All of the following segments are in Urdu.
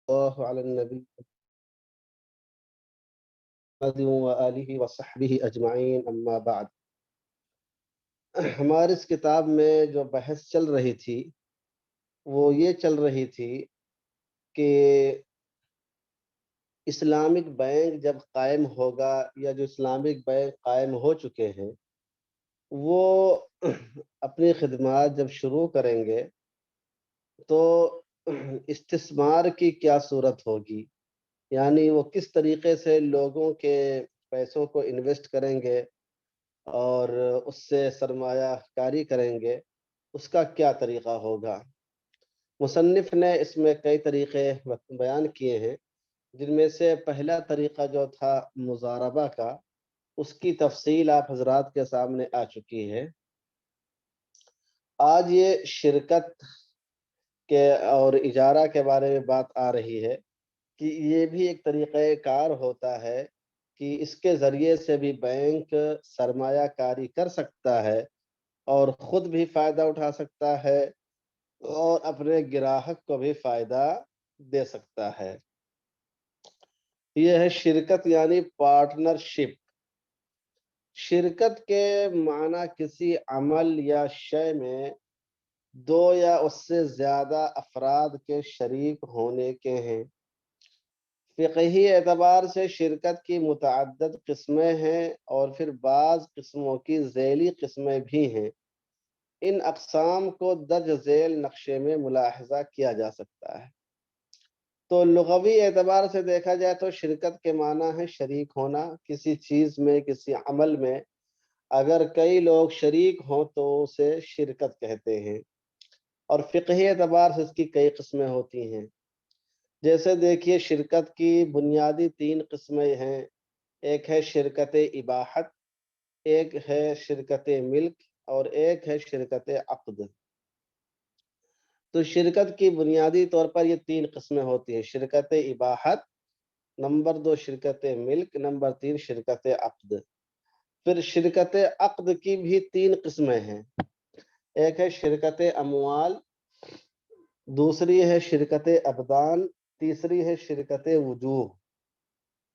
الله على النبي محمد وآله وصحبه اجمعین اما بعد۔ ہماری اس کتاب میں جو بحث چل رہی تھی وہ یہ چل رہی تھی کہ اسلامک بینک جب قائم ہوگا یا جو اسلامک بینک قائم ہو چکے ہیں وہ اپنی خدمات جب شروع کریں گے تو استثمار کی کیا صورت ہوگی، یعنی وہ کس طریقے سے لوگوں کے پیسوں کو انویسٹ کریں گے اور اس سے سرمایہ کاری کریں گے، اس کا کیا طریقہ ہوگا۔ مصنف نے اس میں کئی طریقے بیان کیے ہیں، جن میں سے پہلا طریقہ جو تھا مضاربہ کا، اس کی تفصیل آپ حضرات کے سامنے آ چکی ہے۔ آج یہ شرکت کے اور اجارہ کے بارے میں بات آ رہی ہے کہ یہ بھی ایک طریقہ کار ہوتا ہے کہ اس کے ذریعے سے بھی بینک سرمایہ کاری کر سکتا ہے اور خود بھی فائدہ اٹھا سکتا ہے اور اپنے گراہک کو بھی فائدہ دے سکتا ہے۔ یہ ہے شرکت یعنی پارٹنرشپ۔ شرکت کے معنی کسی عمل یا شے میں دو یا اس سے زیادہ افراد کے شریک ہونے کے ہیں۔ فقہی اعتبار سے شرکت کی متعدد قسمیں ہیں اور پھر بعض قسموں کی ذیلی قسمیں بھی ہیں۔ ان اقسام کو درج ذیل نقشے میں ملاحظہ کیا جا سکتا ہے۔ تو لغوی اعتبار سے دیکھا جائے تو شرکت کے معنی ہے شریک ہونا کسی چیز میں، کسی عمل میں۔ اگر کئی لوگ شریک ہوں تو اسے شرکت کہتے ہیں، اور فقہی اعتبار سے اس کی کئی قسمیں ہوتی ہیں۔ جیسے دیکھیے شرکت کی بنیادی تین قسمیں ہیں، ایک ہے شرکت اباحت، ایک ہے شرکت ملک، اور ایک ہے شرکت عقد۔ تو شرکت کی بنیادی طور پر یہ تین قسمیں ہوتی ہیں، شرکت اباحت، نمبر دو شرکت ملک، نمبر تین شرکت عقد۔ پھر شرکت عقد کی بھی تین قسمیں ہیں، ایک ہے شرکت اموال، دوسری ہے شرکت ابدان، تیسری ہے شرکت وجوہ۔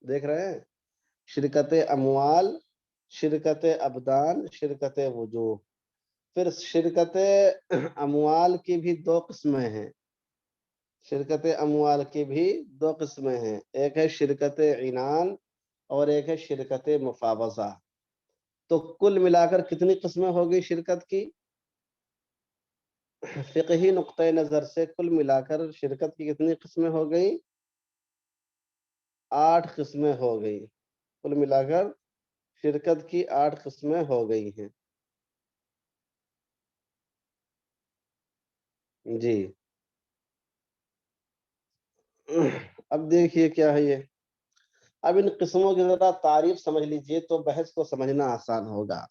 دیکھ رہے ہیں، شرکت اموال، شرکت ابدان، شرکت وجوہ۔ پھر شرکت اموال کی بھی دو قسمیں ہیں، شرکت اموال کی بھی دو قسمیں ہیں، ایک ہے شرکت عنان اور ایک ہے شرکت مفاوضہ۔ تو کل ملا کر کتنی قسمیں ہوگی شرکت کی؟ فقہی نقطۂ نظر سے کل ملا کر شرکت کی کتنی قسمیں ہو گئی؟ 8 قسمیں ہو گئی، کل ملا کر شرکت کی 8 قسمیں ہو گئی ہیں۔ جی اب دیکھیے کیا ہے یہ، اب ان قسموں کی ذرا تعریف سمجھ لیجئے تو بحث کو سمجھنا آسان ہوگا۔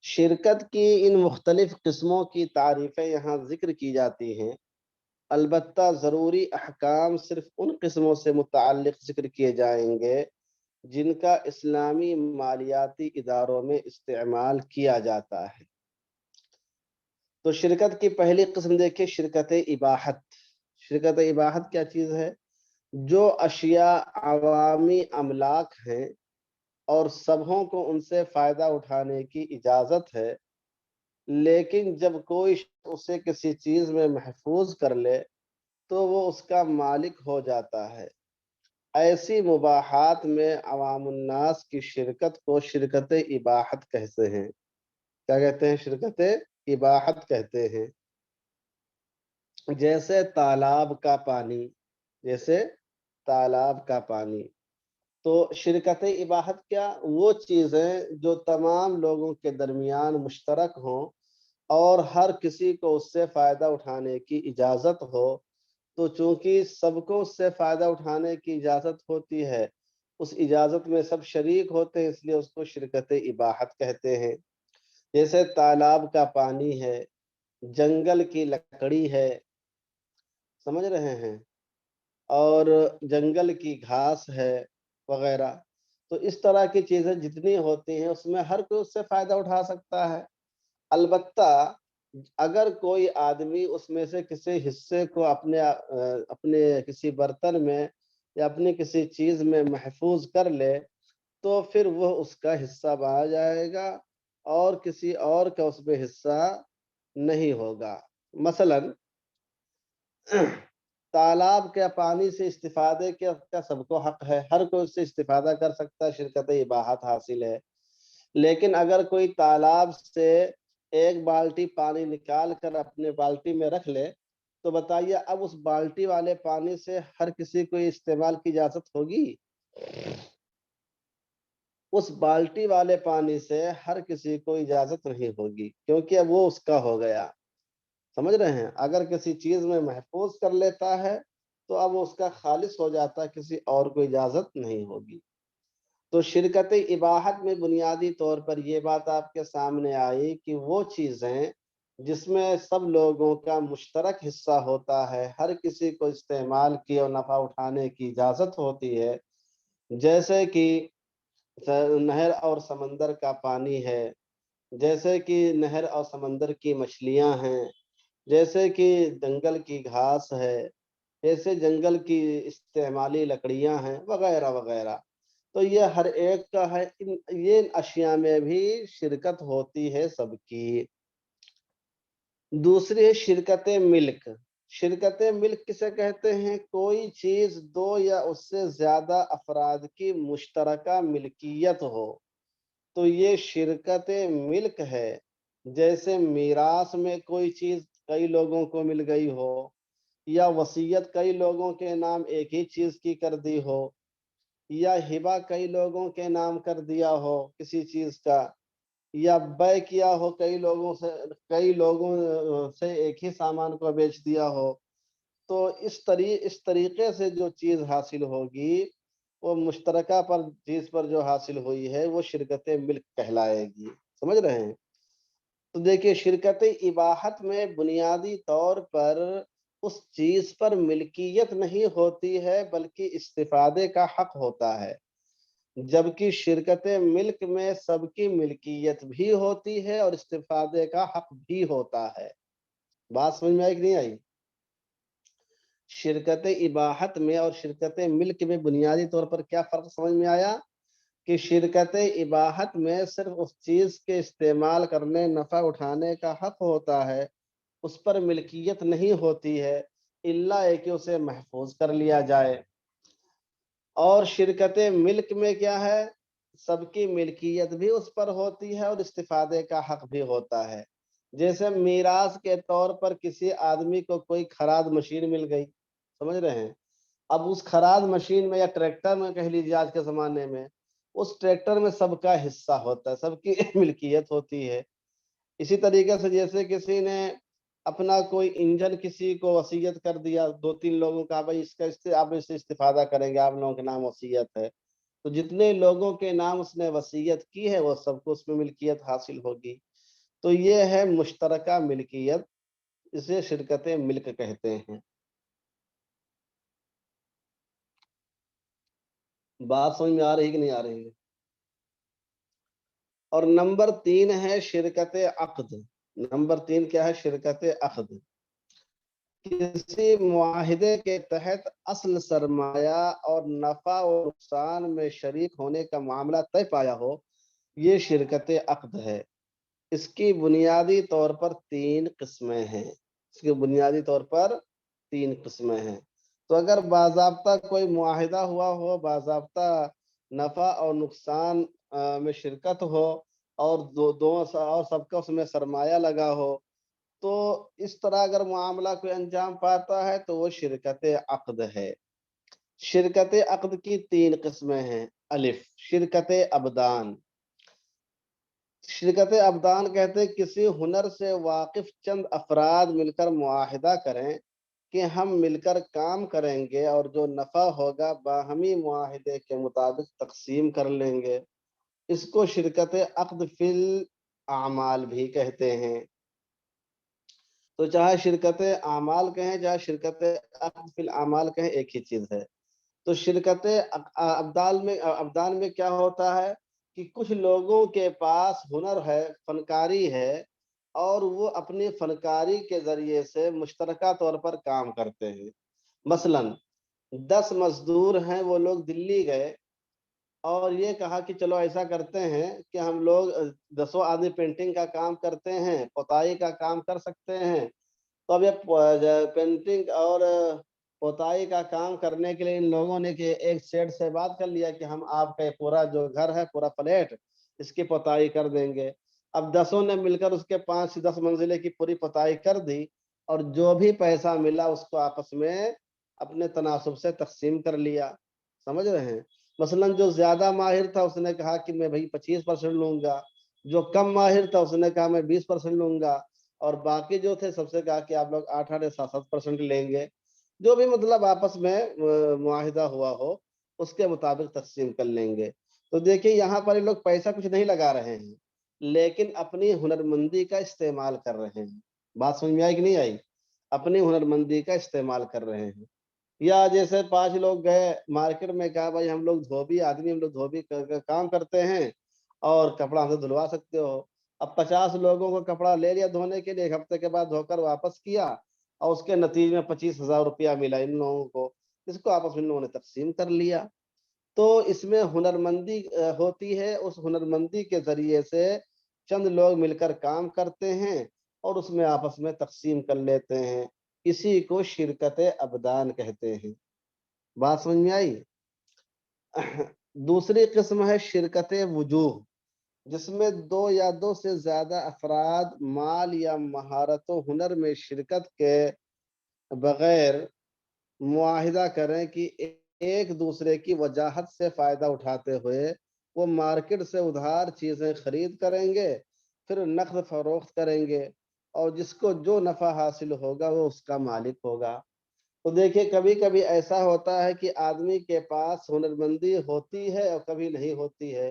شرکت کی ان مختلف قسموں کی تعریفیں یہاں ذکر کی جاتی ہیں، البتہ ضروری احکام صرف ان قسموں سے متعلق ذکر کیے جائیں گے جن کا اسلامی مالیاتی اداروں میں استعمال کیا جاتا ہے۔ تو شرکت کی پہلی قسم دیکھیں، شرکت اباحت۔ شرکت اباحت کیا چیز ہے؟ جو اشیاء عوامی املاک ہیں اور سبھوں کو ان سے فائدہ اٹھانے کی اجازت ہے، لیکن جب کوئی اسے کسی چیز میں محفوظ کر لے تو وہ اس کا مالک ہو جاتا ہے۔ ایسی مباحات میں عوام الناس کی شرکت کو شرکت اباحت کہتے ہیں۔ کیا کہتے ہیں؟ شرکت اباحت کہتے ہیں۔ جیسے تالاب کا پانی، جیسے تالاب کا پانی۔ تو شرکت اباحت کیا؟ وہ چیزیں جو تمام لوگوں کے درمیان مشترک ہوں اور ہر کسی کو اس سے فائدہ اٹھانے کی اجازت ہو۔ تو چونکہ سب کو اس سے فائدہ اٹھانے کی اجازت ہوتی ہے، اس اجازت میں سب شریک ہوتے ہیں، اس لیے اس کو شرکت اباحت کہتے ہیں۔ جیسے تالاب کا پانی ہے، جنگل کی لکڑی ہے، سمجھ رہے ہیں، اور جنگل کی گھاس ہے وغیرہ۔ تو اس طرح کی چیزیں جتنی ہوتی ہیں اس میں ہر کوئی اس سے فائدہ اٹھا سکتا ہے۔ البتہ اگر کوئی آدمی اس میں سے کسی حصے کو اپنے کسی برتن میں یا اپنی کسی چیز میں محفوظ کر لے تو پھر وہ اس کا حصہ مانا جائے گا اور کسی اور کا اس میں حصہ نہیں ہوگا۔ مثلا تالاب کے پانی سے استفادے کا سب کو حق ہے، ہر کوئی اس سے استفادہ کر سکتا ہے، شرکت اباحت حاصل ہے۔ لیکن اگر کوئی تالاب سے ایک بالٹی پانی نکال کر اپنے بالٹی میں رکھ لے تو بتائیے اب اس بالٹی والے پانی سے ہر کسی کو استعمال کی اجازت ہوگی؟ اس بالٹی والے پانی سے ہر کسی کو اجازت نہیں ہوگی، کیونکہ اب وہ اس کا ہو گیا۔ سمجھ رہے ہیں؟ اگر کسی چیز میں محفوظ کر لیتا ہے تو اب اس کا خالص ہو جاتا ہے، کسی اور کو اجازت نہیں ہوگی۔ تو شرکت اباحت میں بنیادی طور پر یہ بات آپ کے سامنے آئی کہ وہ چیزیں جس میں سب لوگوں کا مشترک حصہ ہوتا ہے، ہر کسی کو استعمال کی اور نفع اٹھانے کی اجازت ہوتی ہے، جیسے کہ نہر اور سمندر کا پانی ہے، جیسے کہ نہر اور سمندر کی مچھلیاں ہیں، جیسے کہ جنگل کی گھاس ہے، جیسے جنگل کی استعمالی لکڑیاں ہیں وغیرہ وغیرہ۔ تو یہ ہر ایک کا ہے، یہ اشیاء میں بھی شرکت ہوتی ہے سب کی۔ دوسری ہے شرکت ملک۔ شرکت ملک کسے کہتے ہیں؟ کوئی چیز دو یا اس سے زیادہ افراد کی مشترکہ ملکیت ہو تو یہ شرکت ملک ہے۔ جیسے میراث میں کوئی چیز کئی لوگوں کو مل گئی ہو، یا وصیت کئی لوگوں کے نام ایک ہی چیز کی کر دی ہو، یا ہبہ کئی لوگوں کے نام کر دیا ہو کسی چیز کا، یا بے کیا ہو کئی لوگوں سے ایک ہی سامان کو بیچ دیا ہو، تو اس طریقے سے جو چیز حاصل ہوگی وہ مشترکہ چیز پر جو حاصل ہوئی ہے وہ شرکت ملک کہلائے گی۔ سمجھ رہے ہیں؟ تو دیکھیے شرکت اباحت میں بنیادی طور پر اس چیز پر ملکیت نہیں ہوتی ہے بلکہ استفادے کا حق ہوتا ہے، جبکہ شرکت ملک میں سب کی ملکیت بھی ہوتی ہے اور استفادے کا حق بھی ہوتا ہے۔ بات سمجھ میں آئی کہ نہیں آئی؟ شرکت اباحت میں اور شرکت ملک میں بنیادی طور پر کیا فرق سمجھ میں آیا؟ کہ شرکت اباحت میں صرف اس چیز کے استعمال کرنے نفع اٹھانے کا حق ہوتا ہے، اس پر ملکیت نہیں ہوتی ہے الا کہ اسے محفوظ کر لیا جائے۔ اور شرکت ملک میں کیا ہے؟ سب کی ملکیت بھی اس پر ہوتی ہے اور استفادے کا حق بھی ہوتا ہے۔ جیسے میراث کے طور پر کسی آدمی کو کوئی کھراد مشین مل گئی، سمجھ رہے ہیں؟ اب اس کھراد مشین میں یا ٹریکٹر میں کہہ لیجیے آج کے زمانے میں، اس ٹریکٹر میں سب کا حصہ ہوتا ہے، سب کی ملکیت ہوتی ہے۔ اسی طریقے سے جیسے کسی نے اپنا کوئی انجن کسی کو وصیت کر دیا، دو تین لوگوں کا، بھائی آپ اس سے استفادہ کریں گے، آپ لوگوں کے نام وصیت ہے، تو جتنے لوگوں کے نام اس نے وصیت کی ہے وہ سب کو اس میں ملکیت حاصل ہوگی۔ تو یہ ہے مشترکہ ملکیت، اسے شرکت ملک کہتے ہیں۔ بات سمجھ میں آ رہی کہ نہیں آ رہی ہے؟ اور نمبر 3 ہے شرکت عقد۔ نمبر 3 کیا ہے؟ شرکت عقد۔ کسی معاہدے کے تحت اصل سرمایہ اور نفع و نقصان میں شریک ہونے کا معاملہ طے پایا ہو، یہ شرکت عقد ہے۔ اس کی بنیادی طور پر 3 قسمیں ہیں۔ اس کی بنیادی طور پر 3 قسمیں ہیں۔ تو اگر باضابطہ کوئی معاہدہ ہوا ہو، باضابطہ نفع اور نقصان میں شرکت ہو، اور اور سب کا اس میں سرمایہ لگا ہو، تو اس طرح اگر معاملہ کوئی انجام پاتا ہے تو وہ شرکت عقد ہے۔ شرکت عقد کی 3 قسمیں ہیں۔ الف، شرکت ابدان۔ شرکت ابدان کہتے ہیں کسی ہنر سے واقف چند افراد مل کر معاہدہ کریں کہ ہم مل کر کام کریں گے اور جو نفع ہوگا باہمی معاہدے کے مطابق تقسیم کر لیں گے۔ اس کو شرکت عقد فی الاعمال بھی کہتے ہیں۔ تو چاہے شرکت اعمال کہیں چاہے شرکت عقد فی الاعمال کہیں، ایک ہی چیز ہے۔ تو شرکت ابدان میں کیا ہوتا ہے کہ کچھ لوگوں کے پاس ہنر ہے، فنکاری ہے، اور وہ اپنی فنکاری کے ذریعے سے مشترکہ طور پر کام کرتے ہیں۔ مثلاً 10 مزدور ہیں، وہ لوگ دلی گئے اور یہ کہا کہ چلو ایسا کرتے ہیں کہ ہم لوگ 10 آدمی پینٹنگ کا کام کرتے ہیں، پوتائی کا کام کر سکتے ہیں۔ تو اب یہ پینٹنگ اور پوتائی کا کام کرنے کے لیے ان لوگوں نے کہ ایک سیٹ سے بات کر لیا کہ ہم آپ کا پورا جو گھر ہے، پورا فلیٹ، اس کی پوتائی کر دیں گے۔ اب 10 نے مل کر اس کے 5 سے 10 منزلے کی پوری پوتائی کر دی، اور جو بھی پیسہ ملا اس کو آپس میں اپنے تناسب سے تقسیم کر لیا۔ سمجھ رہے ہیں؟ مثلاً جو زیادہ ماہر تھا اس نے کہا کہ میں بھائی 25% لوں گا، جو کم ماہر تھا اس نے کہا میں 20% لوں گا، اور باقی جو تھے سب سے کہا کہ آپ لوگ 8 یا 7% لیں گے۔ جو بھی مطلب آپس میں معاہدہ ہوا ہو اس کے مطابق تقسیم کر لیں گے۔ تو دیکھیے یہاں پر یہ لوگ پیسہ کچھ نہیں لگا رہے ہیں، لیکن اپنی ہنرمندی کا استعمال کر رہے ہیں۔ بات سمجھ میں آئی کہ نہیں آئی؟ اپنی ہنرمندی کا استعمال کر رہے ہیں۔ یا جیسے 5 لوگ گئے مارکیٹ میں، کہا بھائی ہم لوگ دھوبی آدمی، ہم لوگ دھوبی کا کام کرتے ہیں اور کپڑا ہم سے دھلوا سکتے ہو۔ اب 50 لوگوں کو کپڑا لے لیا دھونے کے لیے، 1 ہفتے کے بعد دھو کر واپس کیا، اور اس کے نتیجے میں 25,000 روپیہ ملا ان لوگوں کو، اس کو آپس میں ان لوگوں نے تقسیم کر لیا۔ تو اس میں ہنرمندی ہوتی ہے، اس ہنرمندی کے ذریعے سے چند لوگ مل کر کام کرتے ہیں اور اس میں آپس میں تقسیم کر لیتے ہیں۔ اسی کو شرکت ابدان کہتے ہیں۔ بات سمجھ میں آئی؟ دوسری قسم ہے شرکت وجوہ، جس میں 2 یا 2 سے زیادہ افراد مال یا مہارت و ہنر میں شرکت کے بغیر معاہدہ کریں کہ ایک دوسرے کی وجاہت سے فائدہ اٹھاتے ہوئے وہ مارکیٹ سے ادھار چیزیں خرید کریں گے، پھر نقد فروخت کریں گے، اور جس کو جو نفع حاصل ہوگا وہ اس کا مالک ہوگا۔ تو دیکھیے کبھی کبھی ایسا ہوتا ہے کہ آدمی کے پاس ہنرمندی ہوتی ہے اور کبھی نہیں ہوتی ہے،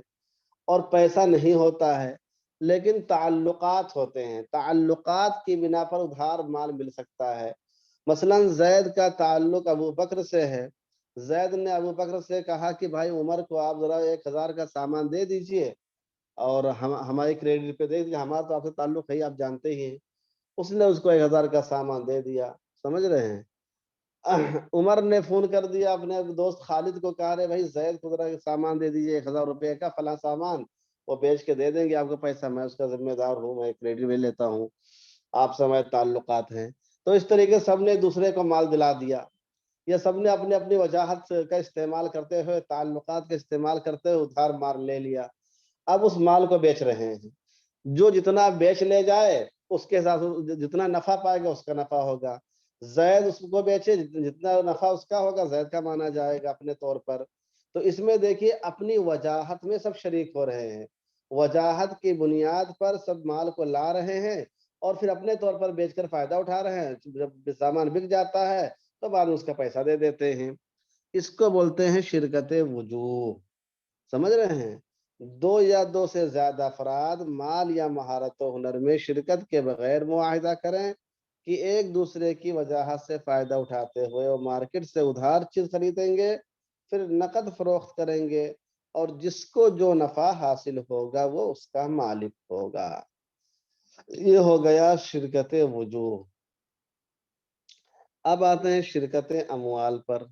اور پیسہ نہیں ہوتا ہے، لیکن تعلقات ہوتے ہیں، تعلقات کی بنا پر ادھار مال مل سکتا ہے۔ مثلا زید کا تعلق ابو بکر سے ہے، زید نے ابو بکر سے کہا کہ بھائی عمر کو آپ ذرا 1,000 کا سامان دے دیجئے اور ہماری کریڈٹ پہ دے دیجیے، ہمارا تو آپ سے تعلق ہے، آپ جانتے ہی ہیں۔ اس نے اس کو 1,000 کا سامان دے دیا۔ سمجھ رہے ہیں؟ عمر نے فون کر دیا اپنے دوست خالد کو، کہا رہے بھائی زید کو ذرا سامان دے دیجیے 1,000 روپے کا، فلاں سامان وہ بیچ کے دے دیں گے آپ کو پیسہ، میں اس کا ذمہ دار ہوں، میں کریڈٹ لے لیتا ہوں، آپ سے ہمارے تعلقات ہیں۔ تو اس طریقے سے سب نے دوسرے کو مال دلا دیا، یا سب نے اپنی اپنی وجاہت کا استعمال کرتے ہوئے، تعلقات کا استعمال کرتے ہوئے ادھار مار لے لیا۔ اب اس مال کو بیچ رہے ہیں، جو جتنا بیچ لے جائے اس کے حساب سے جتنا نفع پائے گا اس کا نفع ہوگا۔ زید اس کو بیچے، جتنا نفع اس کا ہوگا زید کا مانا جائے گا اپنے طور پر۔ تو اس میں دیکھیے اپنی وجاہت میں سب شریک ہو رہے ہیں، وجاہت کی بنیاد پر سب مال کو لا رہے ہیں اور پھر اپنے طور پر بیچ کر فائدہ اٹھا رہے ہیں۔ جب سامان بک جاتا ہے تو بعد میں اس کا پیسہ دے دیتے ہیں۔ اس کو بولتے ہیں شرکت وجوہ۔ سمجھ رہے ہیں؟ 2 یا 2 سے زیادہ افراد مال یا مہارت و ہنر میں شرکت کے بغیر معاہدہ کریں کہ ایک دوسرے کی وجاہت سے فائدہ اٹھاتے ہوئے وہ مارکیٹ سے ادھار چیز خریدیں گے، پھر نقد فروخت کریں گے، اور جس کو جو نفع حاصل ہوگا وہ اس کا مالک ہوگا۔ یہ ہو گیا شرکت وجوہ۔ اب آتے ہیں شرکت اموال پر۔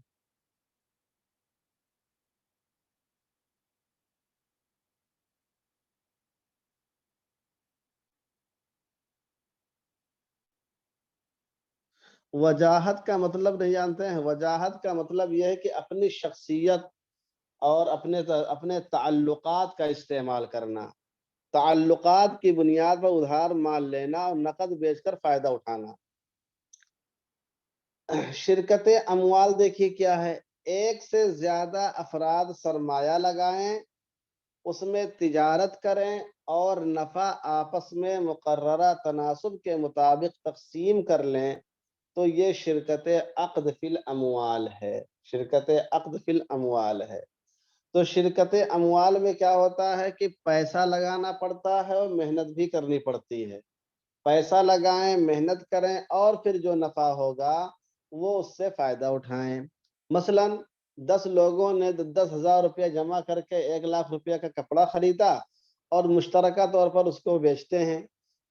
وجاہت کا مطلب نہیں جانتے ہیں؟ وجاہت کا مطلب یہ ہے کہ اپنی شخصیت اور اپنے تعلقات کا استعمال کرنا، تعلقات کی بنیاد پر ادھار مال لینا اور نقد بیچ کر فائدہ اٹھانا۔ شرکت اموال دیکھیے کیا ہے، ایک سے زیادہ افراد سرمایہ لگائیں، اس میں تجارت کریں اور نفع آپس میں مقررہ تناسب کے مطابق تقسیم کر لیں، تو یہ شرکت عقد فی الاموال ہے۔ شرکت عقد فی الاموال ہے۔ تو شرکت اموال میں کیا ہوتا ہے کہ پیسہ لگانا پڑتا ہے اور محنت بھی کرنی پڑتی ہے۔ پیسہ لگائیں، محنت کریں، اور پھر جو نفع ہوگا وہ اس سے فائدہ اٹھائیں۔ مثلا 10 لوگوں نے 10,000 روپیہ جمع کر کے 1,00,000 روپیہ کا کپڑا خریدا اور مشترکہ طور پر اس کو بیچتے ہیں۔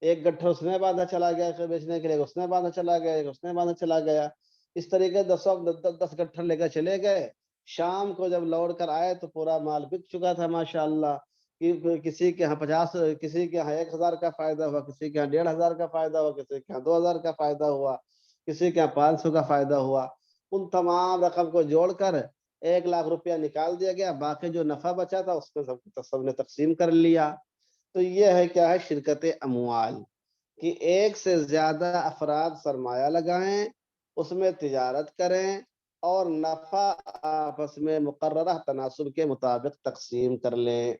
ایک گٹھا اس نے باندھا چلا گیا بیچنے کے لیے، اس نے باندھا چلا گیا، ایک اس نے باندھا چلا گیا، اس طریقے 10 گٹھر لے کر چلے گئے۔ شام کو جب لوٹ کر آئے تو پورا مال بک چکا تھا ماشاءاللہ، کسی کے یہاں 50، کسی کے یہاں 1000 کا فائدہ ہوا، کسی کے یہاں 1500 کا فائدہ ہوا، کسی کے یہاں 2000 کا فائدہ ہوا، کسی کے یہاں 500 کا فائدہ ہوا۔ ان تمام رقم کو جوڑ کر 1,00,000 روپیہ نکال دیا گیا، باقی جو نفع بچا تھا اس کو سب نے تقسیم کر لیا۔ تو یہ ہے کیا ہے شرکت اموال، کہ ایک سے زیادہ افراد سرمایہ لگائیں، اس میں تجارت کریں اور نفع آپس میں مقررہ تناسب کے مطابق تقسیم کر لیں۔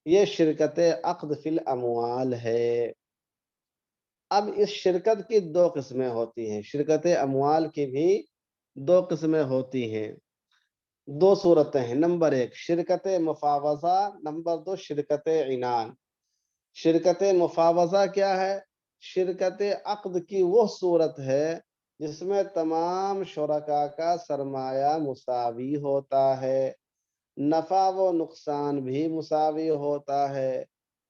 یہ شرکت عقد فی الاموال ہے۔ اب اس شرکت کی 2 قسمیں ہوتی ہیں، شرکت اموال کی بھی 2 قسمیں ہوتی ہیں، 2 صورتیں ہیں۔ نمبر 1 شرکت مفاوضہ، نمبر 2 شرکت عنان۔ شرکت مفاوضہ کیا ہے؟ شرکت عقد کی وہ صورت ہے جس میں تمام شرکاء کا سرمایہ مساوی ہوتا ہے، نفع و نقصان بھی مساوی ہوتا ہے،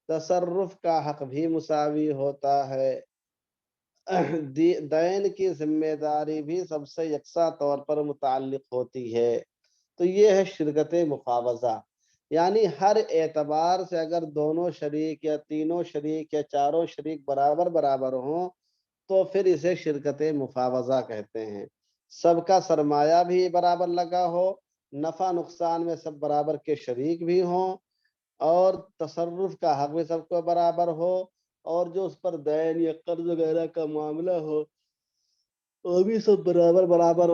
تصرف کا حق بھی مساوی ہوتا ہے، دین کی ذمہ داری بھی سب سے یکساں طور پر متعلق ہوتی ہے۔ تو یہ ہے شرکت مفاوضہ، یعنی ہر اعتبار سے اگر دونوں شریک یا تینوں شریک یا چاروں شریک برابر برابر ہوں تو پھر اسے شرکت مفاوضہ کہتے ہیں۔ سب کا سرمایہ بھی برابر لگا ہو، نفع نقصان میں سب برابر کے شریک بھی ہوں، اور تصرف کا حق بھی سب کو برابر ہو، اور جو اس پر دین یا قرض وغیرہ کا معاملہ ہو وہ بھی سب برابر برابر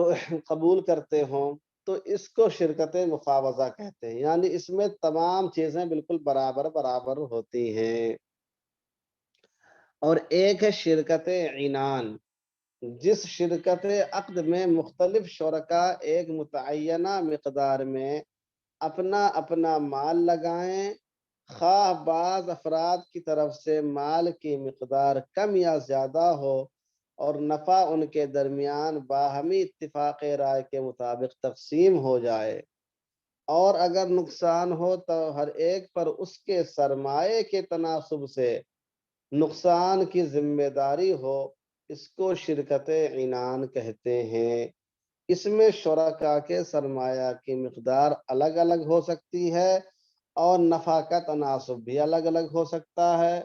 قبول کرتے ہوں، تو اس کو شرکت مفاوضہ کہتے ہیں، یعنی اس میں تمام چیزیں بالکل برابر برابر ہوتی ہیں۔ اور ایک ہے شرکت عنان، جس شرکت عقد میں مختلف شرکاء ایک متعینہ مقدار میں اپنا اپنا مال لگائیں، خواہ بعض افراد کی طرف سے مال کی مقدار کم یا زیادہ ہو، اور نفع ان کے درمیان باہمی اتفاق رائے کے مطابق تقسیم ہو جائے، اور اگر نقصان ہو تو ہر ایک پر اس کے سرمایے کے تناسب سے نقصان کی ذمہ داری ہو، اس کو شرکت عنان کہتے ہیں۔ اس میں شرکاء کے سرمایہ کی مقدار الگ الگ ہو سکتی ہے، اور نفع کا تناسب بھی الگ الگ ہو سکتا ہے،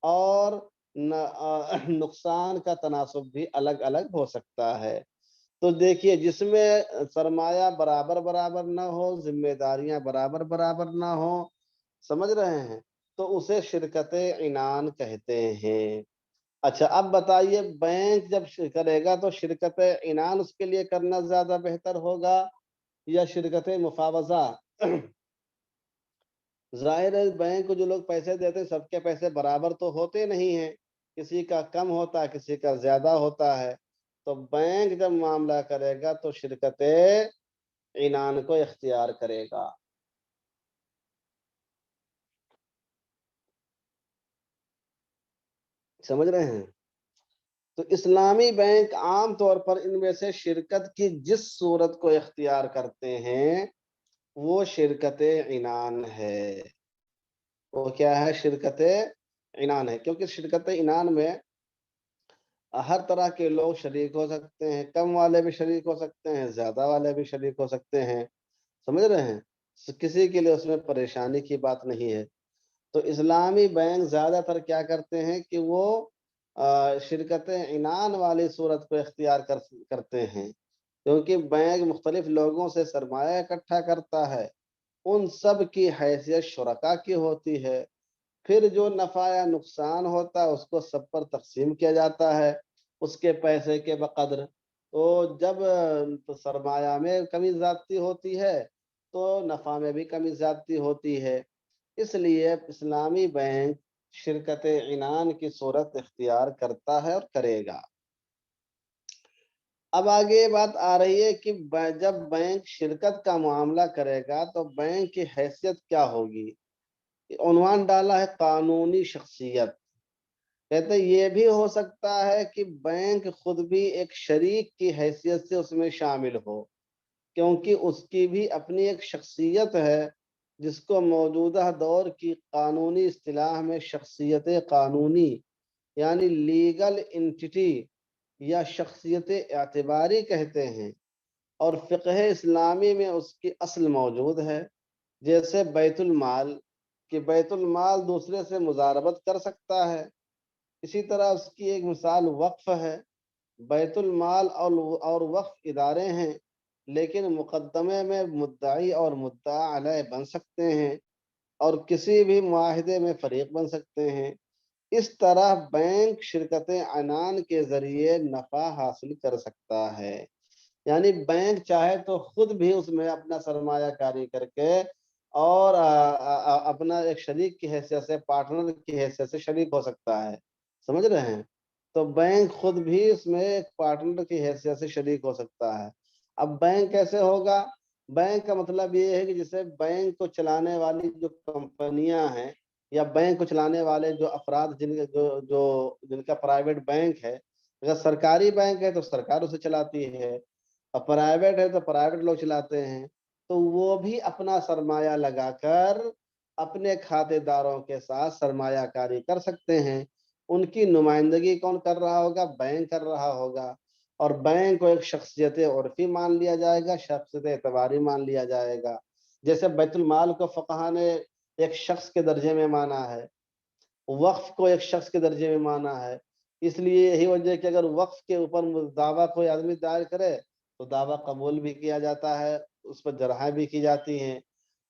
اور نقصان کا تناسب بھی الگ الگ ہو سکتا ہے۔ تو دیکھیے جس میں سرمایہ برابر برابر نہ ہو، ذمہ داریاں برابر برابر نہ ہو، سمجھ رہے ہیں، تو اسے شرکت عنان کہتے ہیں۔ اچھا اب بتائیے بینک جب کرے گا تو شرکت عنان اس کے لیے کرنا زیادہ بہتر ہوگا یا شرکت مفاوضہ؟ ظاہر ہے بینک کو جو لوگ پیسے دیتے ہیں سب کے پیسے برابر تو ہوتے نہیں ہیں، کسی کا کم ہوتا ہے، کسی کا زیادہ ہوتا ہے، تو بینک جب معاملہ کرے گا تو شرکت عنان کو اختیار کرے گا۔ سمجھ رہے ہیں؟ تو اسلامی بینک عام طور پر ان میں سے شرکت کی جس صورت کو اختیار کرتے ہیں وہ شرکت عنان ہے۔ وہ کیا ہے؟ شرکت عنان ہے، کیونکہ شرکت عنان میں ہر طرح کے لوگ شریک ہو سکتے ہیں، کم والے بھی شریک ہو سکتے ہیں، زیادہ والے بھی شریک ہو سکتے ہیں، سمجھ رہے ہیں؟ کسی کے لیے اس میں پریشانی کی بات نہیں ہے۔ تو اسلامی بینک زیادہ تر کیا کرتے ہیں کہ وہ شرکت عنان والی صورت کو اختیار کرتے ہیں، کیونکہ بینک مختلف لوگوں سے سرمایہ اکٹھا کرتا ہے، ان سب کی حیثیت شرکاء کی ہوتی ہے، پھر جو نفع یا نقصان ہوتا ہے اس کو سب پر تقسیم کیا جاتا ہے اس کے پیسے کے بقدر۔ تو جب سرمایہ میں کمی زیادتی ہوتی ہے تو نفع میں بھی کمی زیادتی ہوتی ہے، اس لیے اسلامی بینک شرکت عنان کی صورت اختیار کرتا ہے اور کرے گا۔ اب آگے بات آ رہی ہے کہ جب بینک شرکت کا معاملہ کرے گا تو بینک کی حیثیت کیا ہوگی؟ عنوان ڈالا ہے قانونی شخصیت۔ کہتے ہیں یہ بھی ہو سکتا ہے کہ بینک خود بھی ایک شریک کی حیثیت سے اس میں شامل ہو، کیونکہ اس کی بھی اپنی ایک شخصیت ہے جس کو موجودہ دور کی قانونی اصطلاح میں شخصیت قانونی یعنی لیگل انٹیٹی یا شخصیت اعتباری کہتے ہیں، اور فقہ اسلامی میں اس کی اصل موجود ہے، جیسے بیت المال، کہ بیت المال دوسرے سے مضاربت کر سکتا ہے۔ اسی طرح اس کی ایک مثال وقف ہے۔ بیت المال اور وقف ادارے ہیں، لیکن مقدمے میں مدعی اور مدعا علیہ بن سکتے ہیں، اور کسی بھی معاہدے میں فریق بن سکتے ہیں۔ اس طرح بینک شرکت عنان کے ذریعے نفع حاصل کر سکتا ہے، یعنی بینک چاہے تو خود بھی اس میں اپنا سرمایہ کاری کر کے اور اپنا ایک شریک کی حیثیت سے، پارٹنر کی حیثیت سے شریک ہو سکتا ہے، سمجھ رہے ہیں؟ تو بینک خود بھی اس میں ایک پارٹنر کی حیثیت سے شریک ہو سکتا ہے۔ اب بینک کیسے ہوگا؟ بینک کا مطلب یہ ہے کہ جسے بینک کو چلانے والی جو کمپنیاں ہیں یا بینک کو چلانے والے جو افراد جن کا پرائیویٹ بینک ہے، اگر سرکاری بینک ہے تو سرکار اسے چلاتی ہے، اور پرائیویٹ ہے تو پرائیویٹ لوگ چلاتے ہیں، تو وہ بھی اپنا سرمایہ لگا کر اپنے کھاتے داروں کے ساتھ سرمایہ کاری کر سکتے ہیں۔ ان کی نمائندگی کون کر رہا ہوگا؟ بینک کر رہا ہوگا، اور بینک کو ایک شخصیت عرفی مان لیا جائے گا، شخصیت اعتباری مان لیا جائے گا۔ جیسے بیت المال کو فقہا نے ایک شخص کے درجے میں مانا ہے، وقف کو ایک شخص کے درجے میں مانا ہے، اس لیے یہی وجہ ہے کہ اگر وقف کے اوپر دعویٰ کوئی آدمی دائر کرے تو دعویٰ قبول بھی کیا جاتا ہے، اس پر جرحیں بھی کی جاتی ہیں،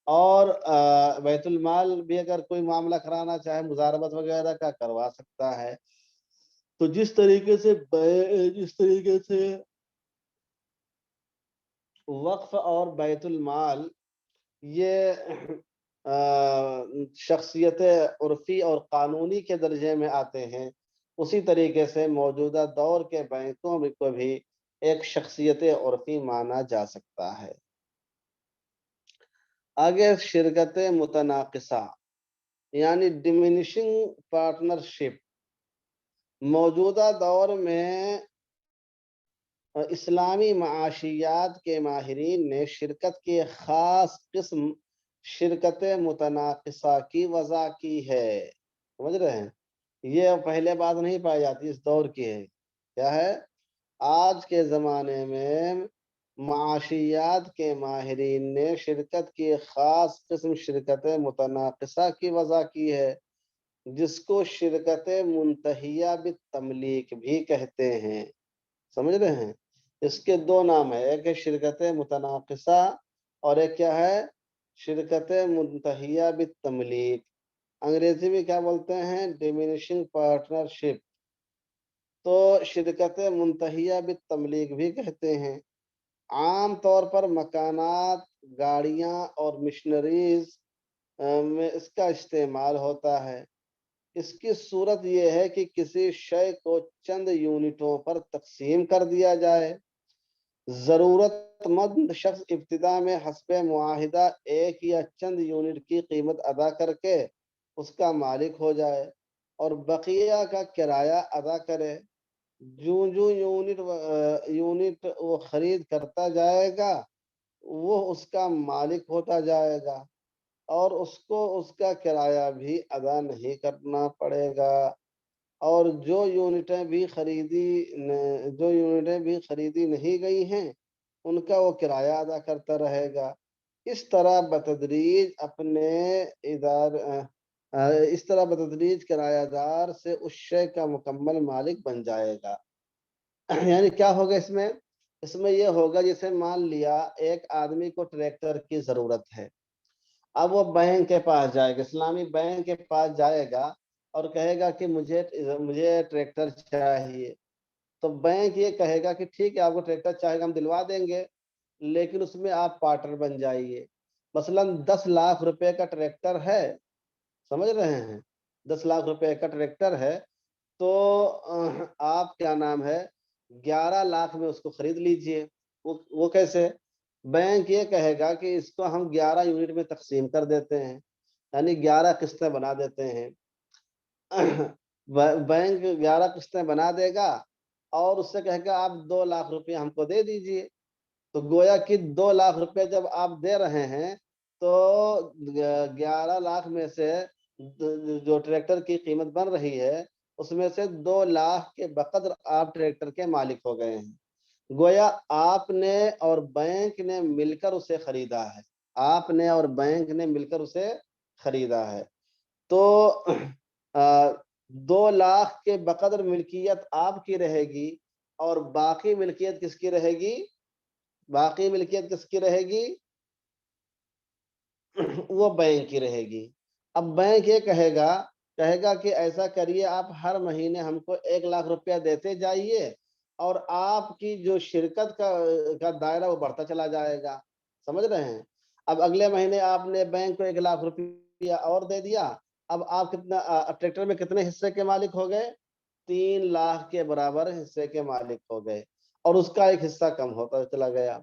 اور بیت المال بھی اگر کوئی معاملہ کرانا چاہے مضاربت وغیرہ کا کروا سکتا ہے۔ تو جس طریقے سے وقف اور بیت المال یہ شخصیت عرفی اور قانونی کے درجے میں آتے ہیں، اسی طریقے سے موجودہ دور کے بینکوں کو بھی ایک شخصیت عرفی مانا جا سکتا ہے۔ آگے شرکت متناقصہ یعنی ڈیمینشنگ پارٹنرشپ۔ موجودہ دور میں اسلامی معاشیات کے ماہرین نے شرکت کی ایک خاص قسم شرکت متناقصہ کی وضع کی ہے، سمجھ رہے ہیں؟ یہ پہلے بات نہیں پائی جاتی، اس دور کی ہے۔ کیا ہے؟ آج کے زمانے میں معاشیات کے ماہرین نے شرکت کی ایک خاص قسم شرکت متناقصہ کی وضع کی ہے، جس کو شرکت منتہیہ بالتملیک بھی کہتے ہیں، سمجھ رہے ہیں؟ اس کے دو نام ہیں، ایک ہے شرکت متناقصہ اور ایک کیا ہے؟ شرکت منتہیہ بالتملیک۔ انگریزی میں کیا بولتے ہیں؟ Diminishing partnership. تو شرکت منتہیہ بالتملیک بھی کہتے ہیں۔ عام طور پر مکانات، گاڑیاں اور مشنریز میں اس کا استعمال ہوتا ہے۔ اس کی صورت یہ ہے کہ کسی شے کو چند یونٹوں پر تقسیم کر دیا جائے، ضرورت مند شخص ابتدا میں حسب معاہدہ ایک یا چند یونٹ کی قیمت ادا کر کے اس کا مالک ہو جائے اور بقیہ کا کرایہ ادا کرے۔ جو یونٹ وہ خرید کرتا جائے گا وہ اس کا مالک ہوتا جائے گا، اور اس کو اس کا کرایہ بھی ادا نہیں کرنا پڑے گا، اور جو یونٹیں بھی خریدی نہیں گئی ہیں ان کا وہ کرایہ ادا کرتا رہے گا۔ اس طرح بتدریج کرایہ دار سے اس شے کا مکمل مالک بن جائے گا۔ یعنی کیا ہوگا اس میں یہ ہوگا، جیسے مان لیا ایک آدمی کو ٹریکٹر کی ضرورت ہے، اب وہ بینک کے پاس جائے گا، اسلامی بینک کے پاس جائے گا اور کہے گا کہ مجھے ٹریکٹر چاہیے، تو بینک یہ کہے گا کہ ٹھیک ہے، آپ کو ٹریکٹر چاہے گا ہم دلوا دیں گے، لیکن اس میں آپ پارٹنر بن جائیے۔ مثلا 10 لاکھ روپے کا ٹریکٹر ہے، سمجھ رہے ہیں؟ 10 لاکھ روپے کا ٹریکٹر ہے، تو آپ کیا نام ہے 11 لاکھ میں اس کو خرید لیجئے۔ وہ کیسے؟ بینک یہ کہے گا کہ اس کو ہم 11 یونٹ میں تقسیم کر دیتے ہیں، یعنی 11 قسطیں بنا دیتے ہیں۔ بینک 11 قسطیں بنا دے گا اور اس سے کہے گا آپ 2 لاکھ روپے ہم کو دے دیجئے۔ تو گویا کہ 2 لاکھ روپے جب آپ دے رہے ہیں تو 11 لاکھ میں سے جو ٹریکٹر کی قیمت بن رہی ہے اس میں سے 2 لاکھ کے بقدر آپ ٹریکٹر کے مالک ہو گئے ہیں، گویا آپ نے اور بینک نے مل کر اسے خریدا ہے، آپ نے اور بینک نے مل کر اسے خریدا ہے۔ تو 2 لاکھ کے بقدر ملکیت آپ کی رہے گی، اور باقی ملکیت کس کی رہے گی؟ باقی ملکیت کس کی رہے گی؟ وہ بینک کی رہے گی۔ اب بینک یہ کہے گا کہ ایسا کریے، آپ ہر مہینے ہم کو 1 لاکھ روپیہ دیتے جائیے، اور آپ کی جو شرکت کا دائرہ وہ بڑھتا چلا جائے گا، سمجھ رہے ہیں؟ اب اگلے مہینے آپ نے بینک کو 1 لاکھ روپیہ اور دے دیا، اب آپ ٹریکٹر میں کتنے حصے کے مالک ہو گئے؟ 3 لاکھ کے برابر حصے کے مالک ہو گئے، اور اس کا ایک حصہ کم ہوتا چلا گیا۔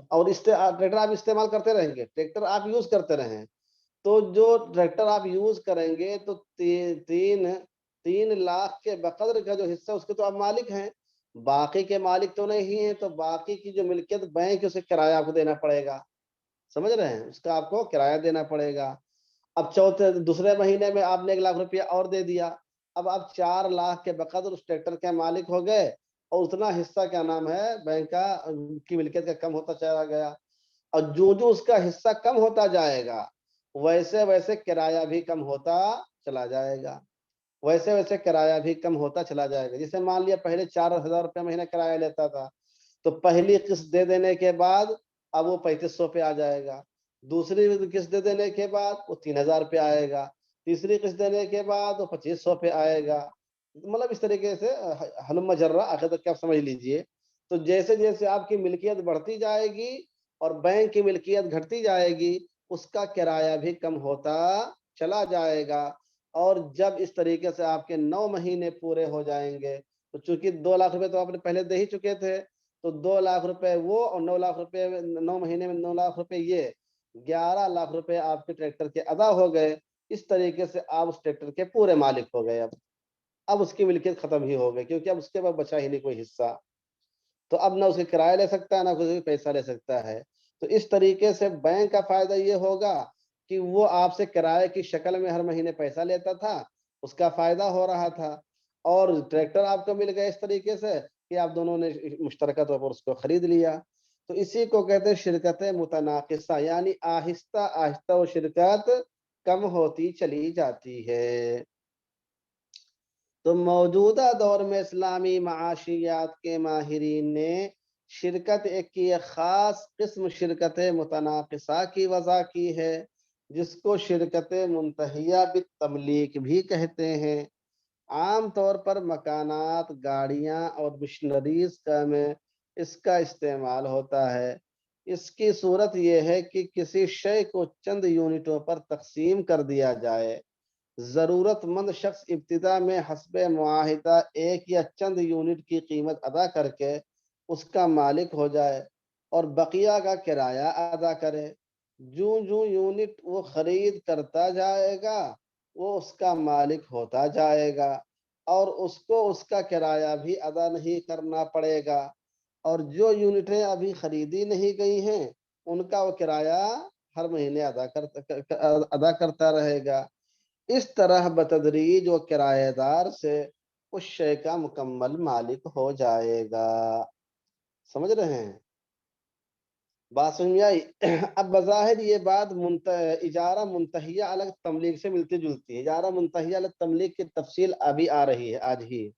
اور ٹریکٹر آپ استعمال کرتے رہیں گے، ٹریکٹر آپ یوز کرتے رہیں، تو جو ٹریکٹر آپ یوز کریں گے تو 3 لاکھ کے بقدر کا جو حصہ اس کے تو آپ مالک ہیں، باقی کے مالک تو نہیں ہیں، تو باقی کی جو ملکیت بینک اسے کرایہ آپ کو دینا پڑے گا، سمجھ رہے ہیں؟ اس کا آپ کو کرایہ دینا پڑے گا۔ اب دوسرے مہینے میں آپ نے 1 لاکھ روپیہ اور دے دیا، اب آپ 4 لاکھ کے بقدر اس ٹریکٹر کے مالک ہو گئے، اور اتنا حصہ کیا نام ہے بینک کی ملکیت کا کم ہوتا چلا گیا، اور جو اس کا حصہ کم ہوتا جائے گا ویسے ویسے کرایہ بھی کم ہوتا چلا جائے گا، ویسے ویسے کرایہ بھی کم ہوتا چلا جائے گا۔ جیسے مان لیا پہلے 4,000 روپے مہینہ کرایہ لیتا تھا، تو پہلی قسط دے دینے کے بعد اب وہ 3500 پہ آ جائے گا، دوسری قسط دے دینے کے بعد وہ 3,000 پہ آئے گا، تیسری قسط دینے کے بعد وہ 2500 پہ آئے گا، مطلب اس طریقے سے ہلم جرا آخر تک آپ سمجھ لیجئے۔ تو جیسے جیسے آپ کی ملکیت بڑھتی جائے گی اور بینک کی ملکیت گھٹتی جائے گی، اس کا کرایہ بھی کم ہوتا چلا جائے گا، اور جب اس طریقے سے آپ کے 9 مہینے پورے ہو جائیں گے، تو چونکہ 2 لاکھ روپے تو آپ نے پہلے دے ہی چکے تھے، تو 2 لاکھ روپے وہ، اور 9 لاکھ روپے 9 مہینے میں 9 لاکھ روپے یہ، 11 لاکھ روپے آپ کے ٹریکٹر کے ادا ہو گئے۔ اس طریقے سے آپ اس ٹریکٹر کے پورے مالک ہو گئے۔ اب اس کی ملکیت ختم ہی ہو گئی، کیونکہ اب اس کے بعد بچا ہی نہیں کوئی حصہ، تو اب نہ اسے کرایہ لے سکتا ہے، نہ کوئی پیسہ لے سکتا ہے۔ تو اس طریقے سے بینک کا فائدہ یہ ہوگا کہ وہ آپ سے کرایہ کی شکل میں ہر مہینے پیسہ لیتا تھا، اس کا فائدہ ہو رہا تھا، اور ٹریکٹر آپ کو مل گیا اس طریقے سے کہ آپ دونوں نے مشترکہ طور پر اس کو خرید لیا۔ تو اسی کو کہتے ہیں شرکت متناقصہ، یعنی آہستہ آہستہ وہ شرکت کم ہوتی چلی جاتی ہے۔ تو موجودہ دور میں اسلامی معاشیات کے ماہرین نے شرکت کی ایک خاص قسم شرکت متناقصہ کی وضع کی ہے، جس کو شرکت منتہیہ بالتملیک بھی کہتے ہیں۔ عام طور پر مکانات، گاڑیاں اور مشنریز میں اس کا استعمال ہوتا ہے۔ اس کی صورت یہ ہے کہ کسی شے کو چند یونٹوں پر تقسیم کر دیا جائے، ضرورت مند شخص ابتدا میں حسب معاہدہ ایک یا چند یونٹ کی قیمت ادا کر کے اس کا مالک ہو جائے، اور بقیہ کا کرایہ ادا کرے۔ جوں جوں یونٹ وہ خرید کرتا جائے گا وہ اس کا مالک ہوتا جائے گا، اور اس کو اس کا کرایہ بھی ادا نہیں کرنا پڑے گا، اور جو یونٹیں ابھی خریدی نہیں گئی ہیں ان کا وہ کرایہ ہر مہینے ادا کرتا رہے گا۔ اس طرح بتدریج وہ کرایہ دار سے اس شے کا مکمل مالک ہو جائے گا۔ سمجھ رہے ہیں بات؟ سمجھ آئی؟ اب بظاہر یہ بات اجارہ منتہیہ الگ تملیک سے ملتی جلتی ہے، اجارہ منتہیہ الگ تملیک کی تفصیل ابھی آ رہی ہے آج ہی۔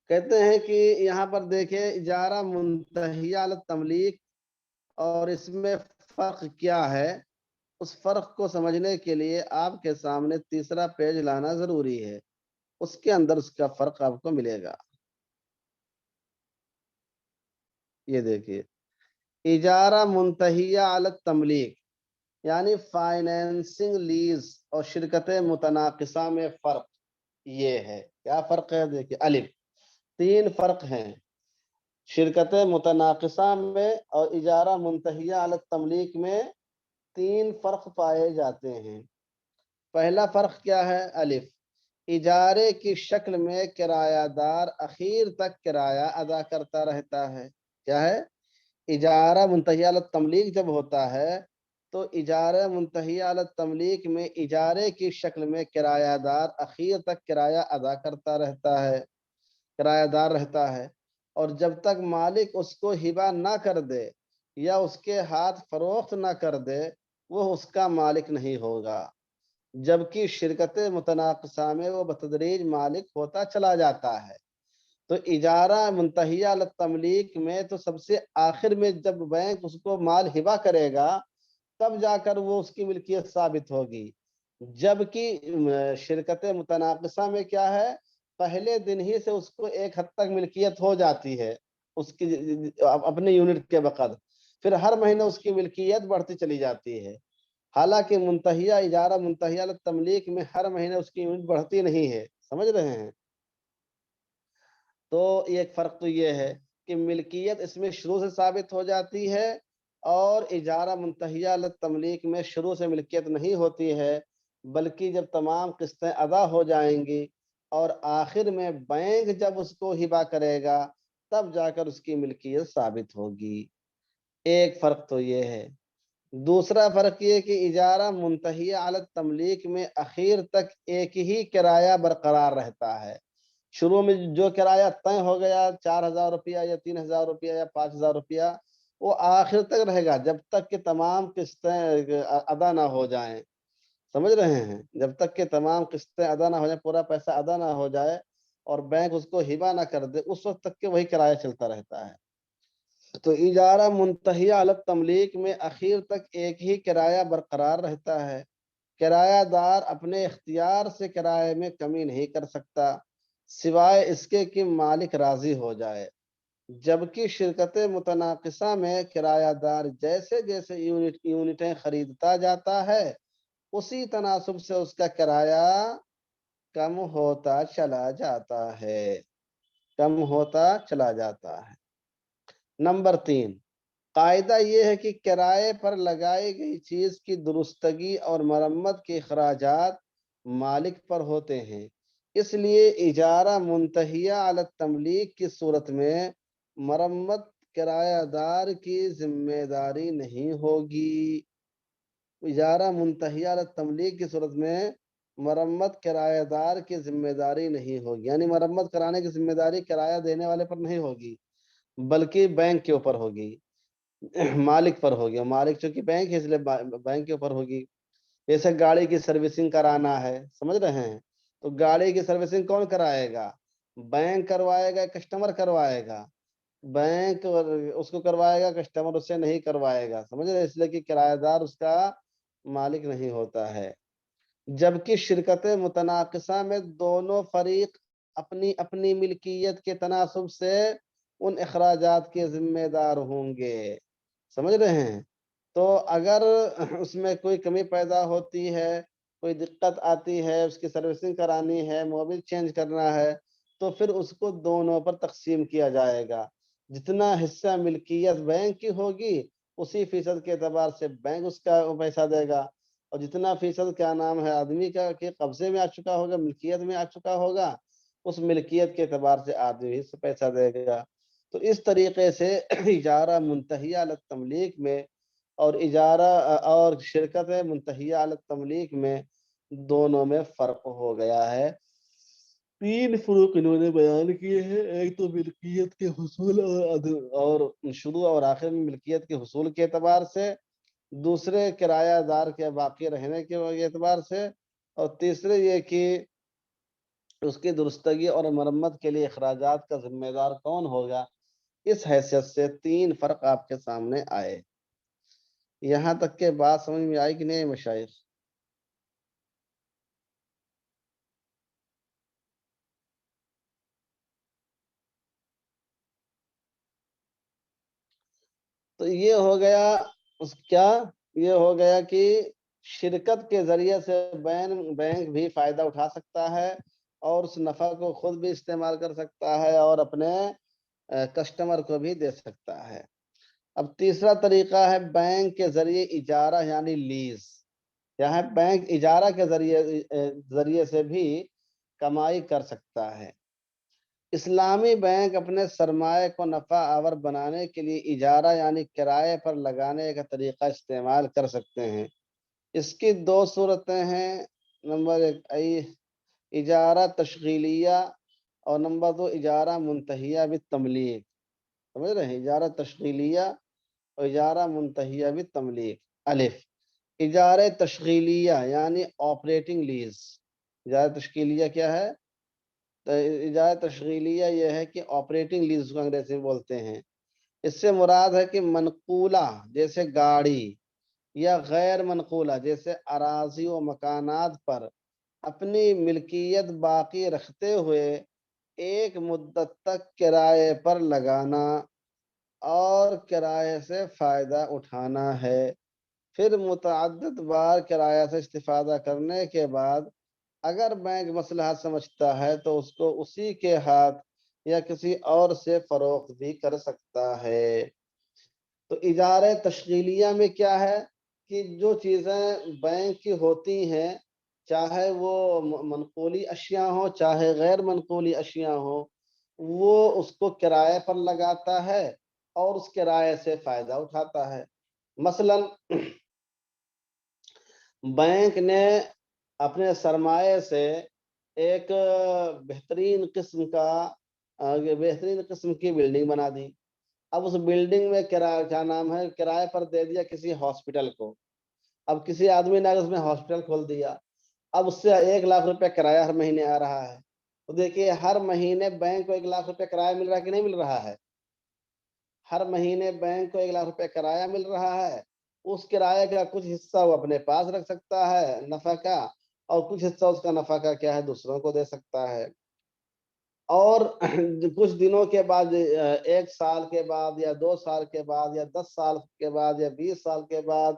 کہتے ہیں کہ یہاں پر دیکھیں اجارہ منتہیہ الگ تملیک، اور اس میں فرق کیا ہے، اس فرق کو سمجھنے کے لیے آپ کے سامنے تیسرا پیج لانا ضروری ہے، اس کے اندر اس کا فرق آپ کو ملے گا۔ یہ دیکھیے، اجارہ منتہیہ علی التملیک یعنی فائنینسنگ لیز اور شرکت متناقصہ میں فرق یہ ہے۔ کیا فرق ہے؟ دیکھیے، الف 3 فرق ہیں شرکت متناقصہ میں اور اجارہ منتہیہ علی التملیک میں، 3 فرق پائے جاتے ہیں۔ پہلا فرق کیا ہے؟ الف، اجارے کی شکل میں کرایہ دار اخیر تک کرایہ ادا کرتا رہتا ہے۔ کیا ہے؟ اجارہ منتہیہ علی التملیک جب ہوتا ہے تو اجارہ منتہی علی تملیک میں اجارے کی شکل میں کرایہ دار اخیر تک کرایہ ادا کرتا رہتا ہے، کرایہ دار رہتا ہے، اور جب تک مالک اس کو ہبہ نہ کر دے یا اس کے ہاتھ فروخت نہ کر دے وہ اس کا مالک نہیں ہوگا، جبکہ شرکت متناقصہ میں وہ بتدریج مالک ہوتا چلا جاتا ہے۔ تو اجارہ منتہیہ علی تملیک میں تو سب سے آخر میں جب بینک اس کو مال ہبہ کرے گا تب جا کر وہ اس کی ملکیت ثابت ہوگی، جبکہ شرکت متناقصہ میں کیا ہے، پہلے دن ہی سے اس کو ایک حد تک ملکیت ہو جاتی ہے اس کی اپنے یونٹ کے وقت، پھر ہر مہینے اس کی ملکیت بڑھتی چلی جاتی ہے، حالانکہ منتہیہ اجارہ منتہیہ علی تملیک میں ہر مہینے اس کی یونٹ بڑھتی نہیں ہے، سمجھ رہے ہیں؟ تو ایک فرق تو یہ ہے کہ ملکیت اس میں شروع سے ثابت ہو جاتی ہے، اور اجارہ منتہیہ علی تملیک میں شروع سے ملکیت نہیں ہوتی ہے، بلکہ جب تمام قسطیں ادا ہو جائیں گی اور آخر میں بینک جب اس کو ہبہ کرے گا تب جا کر اس کی ملکیت ثابت ہوگی۔ ایک فرق تو یہ ہے۔ دوسرا فرق یہ کہ اجارہ منتہیہ علی تملیک میں اخیر تک ایک ہی کرایہ برقرار رہتا ہے، شروع میں جو کرایہ طے ہو گیا 4,000 روپیہ یا 3,000 روپیہ یا 5,000 روپیہ وہ آخر تک رہے گا جب تک کہ تمام قسطیں ادا نہ ہو جائیں، سمجھ رہے ہیں؟ جب تک کہ تمام قسطیں ادا نہ ہو جائیں، پورا پیسہ ادا نہ ہو جائے اور بینک اس کو ہبہ نہ کر دے اس وقت تک کہ وہی کرایہ چلتا رہتا ہے۔ تو اجارہ منتہیہ علی تملیک میں اخیر تک ایک ہی کرایہ برقرار رہتا ہے، کرایہ دار اپنے اختیار سے کرائے میں کمی نہیں کر سکتا سوائے اس کے کہ مالک راضی ہو جائے، جبکہ شرکت متناقصہ میں کرایہ دار جیسے جیسے یونٹیں خریدتا جاتا ہے اسی تناسب سے اس کا کرایہ کم ہوتا چلا جاتا ہے، کم ہوتا چلا جاتا ہے۔ نمبر 3، قاعدہ یہ ہے کہ کرائے پر لگائی گئی چیز کی درستگی اور مرمت کے اخراجات مالک پر ہوتے ہیں، اس لیے اجارہ منتہیہ علی تملیک کی صورت میں مرمت کرایہ دار کی ذمہ داری نہیں ہوگی۔ اجارہ منتہیہ علی تملیک کی صورت میں مرمت کرایہ دار کی ذمہ داری نہیں ہوگی، یعنی مرمت کرانے کی ذمہ داری کرایہ دینے والے پر نہیں ہوگی بلکہ بینک کے اوپر ہوگی، مالک پر ہوگی، مالک چونکہ بینک ہے اس لیے بینک کے اوپر ہوگی۔ جیسے گاڑی کی سروسنگ کرانا ہے، سمجھ رہے ہیں، تو گاڑی کی سروسنگ کون کرائے گا؟ بینک کروائے گا، کسٹمر کروائے گا؟ بینک اس کو کروائے گا، کسٹمر اس سے نہیں کروائے گا، سمجھ رہے ہیں؟ اس لیے کہ کرایہ دار اس کا مالک نہیں ہوتا ہے، جبکہ شرکت متناقصہ میں دونوں فریق اپنی اپنی ملکیت کے تناسب سے ان اخراجات کے ذمہ دار ہوں گے، سمجھ رہے ہیں؟ تو اگر اس میں کوئی کمی پیدا ہوتی ہے، کوئی دقت آتی ہے، اس کی سروسنگ کرانی ہے، موبل چینج کرنا ہے، تو پھر اس کو دونوں پر تقسیم کیا جائے گا، جتنا حصہ ملکیت بینک کی ہوگی اسی فیصد کے اعتبار سے بینک اس کا پیسہ دے گا، اور جتنا فیصد کیا نام ہے آدمی کا کہ قبضے میں آ چکا ہوگا، ملکیت میں آ چکا ہوگا، اس ملکیت کے اعتبار سے آدمی سے پیسہ دے گا۔ تو اس طریقے سے اجارہ منتہیہ علی تملیک میں اور اجارہ اور شرکت منتہیہ علی تملیک میں دونوں میں فرق ہو گیا ہے۔ 3 فروق انہوں نے بیان کیے ہیں، ایک تو ملکیت کے حصول اور شروع اور آخر میں ملکیت کے حصول کے اعتبار سے، دوسرے کرایہ دار کے باقی رہنے کے اعتبار سے، اور تیسرے یہ کہ اس کی درستگی اور مرمت کے لیے اخراجات کا ذمہ دار کون ہوگا۔ اس حیثیت سے 3 فرق آپ کے سامنے آئے۔ یہاں تک کہ بات سمجھ میں آئی کہ نہیں مشائخ؟ تو یہ ہو گیا کیا؟ یہ ہو گیا کہ شرکت کے ذریعے سے بینک بھی فائدہ اٹھا سکتا ہے اور اس نفع کو خود بھی استعمال کر سکتا ہے اور اپنے کسٹمر کو بھی دے سکتا ہے۔ اب تیسرا طریقہ ہے بینک کے ذریعے اجارہ یعنی لیز، یہاں بینک اجارہ کے ذریعے سے بھی کمائی کر سکتا ہے۔ اسلامی بینک اپنے سرمایہ کو نفع آور بنانے کے لیے اجارہ یعنی کرائے پر لگانے کا طریقہ استعمال کر سکتے ہیں۔ اس کی دو صورتیں ہیں، نمبر ایک اجارہ تشغیلیہ اور نمبر دو اجارہ منتہیہ بالتملیک۔ سمجھ رہے ہیں؟ اجارہ تشغیلیہ اور اجارہ منتہیہ بالتملیک۔ الف، اجارہ تشغیلیہ یعنی آپریٹنگ لیز۔ اجارہ تشغیلیہ کیا ہے؟ اجارہ تشغیلیہ یہ ہے کہ آپریٹنگ لیز کو انگریزی میں بولتے ہیں۔ اس سے مراد ہے کہ منقولہ جیسے گاڑی یا غیر منقولہ جیسے اراضی و مکانات پر اپنی ملکیت باقی رکھتے ہوئے ایک مدت تک کرائے پر لگانا اور کرائے سے فائدہ اٹھانا ہے۔ پھر متعدد بار کرایہ سے استفادہ کرنے کے بعد اگر بینک مصلحت سمجھتا ہے تو اس کو اسی کے ہاتھ یا کسی اور سے فروخت بھی کر سکتا ہے۔ تو اجارہ تشغیلیہ میں کیا ہے کہ جو چیزیں بینک کی ہوتی ہیں، چاہے وہ منقولی اشیاء ہوں چاہے غیر منقولی اشیاء ہوں، وہ اس کو کرائے پر لگاتا ہے اور اس کرائے سے فائدہ اٹھاتا ہے۔ مثلا بینک نے اپنے سرمایہ سے ایک بہترین قسم کی بلڈنگ بنا دی۔ اب اس بلڈنگ میں کیا نام ہے کرائے پر دے دیا کسی ہاسپٹل کو۔ اب کسی آدمی نے اس میں ہاسپٹل کھول دیا، اب اس سے 1 لاکھ روپے کرایہ ہر مہینے آ رہا ہے۔ تو دیکھیے ہر مہینے بینک کو 1 لاکھ روپے کرایہ مل رہا ہے کہ نہیں مل رہا ہے؟ ہر مہینے بینک کو 1 لاکھ روپے کرایہ مل رہا ہے۔ اس کرایہ کا کچھ حصہ وہ اپنے پاس رکھ سکتا ہے نفع کا، اور کچھ حصہ اس کا نفع کا کیا ہے دوسروں کو دے سکتا ہے۔ اور کچھ دنوں کے بعد 1 سال کے بعد یا 2 سال کے بعد یا 10 سال کے بعد یا 20 سال کے بعد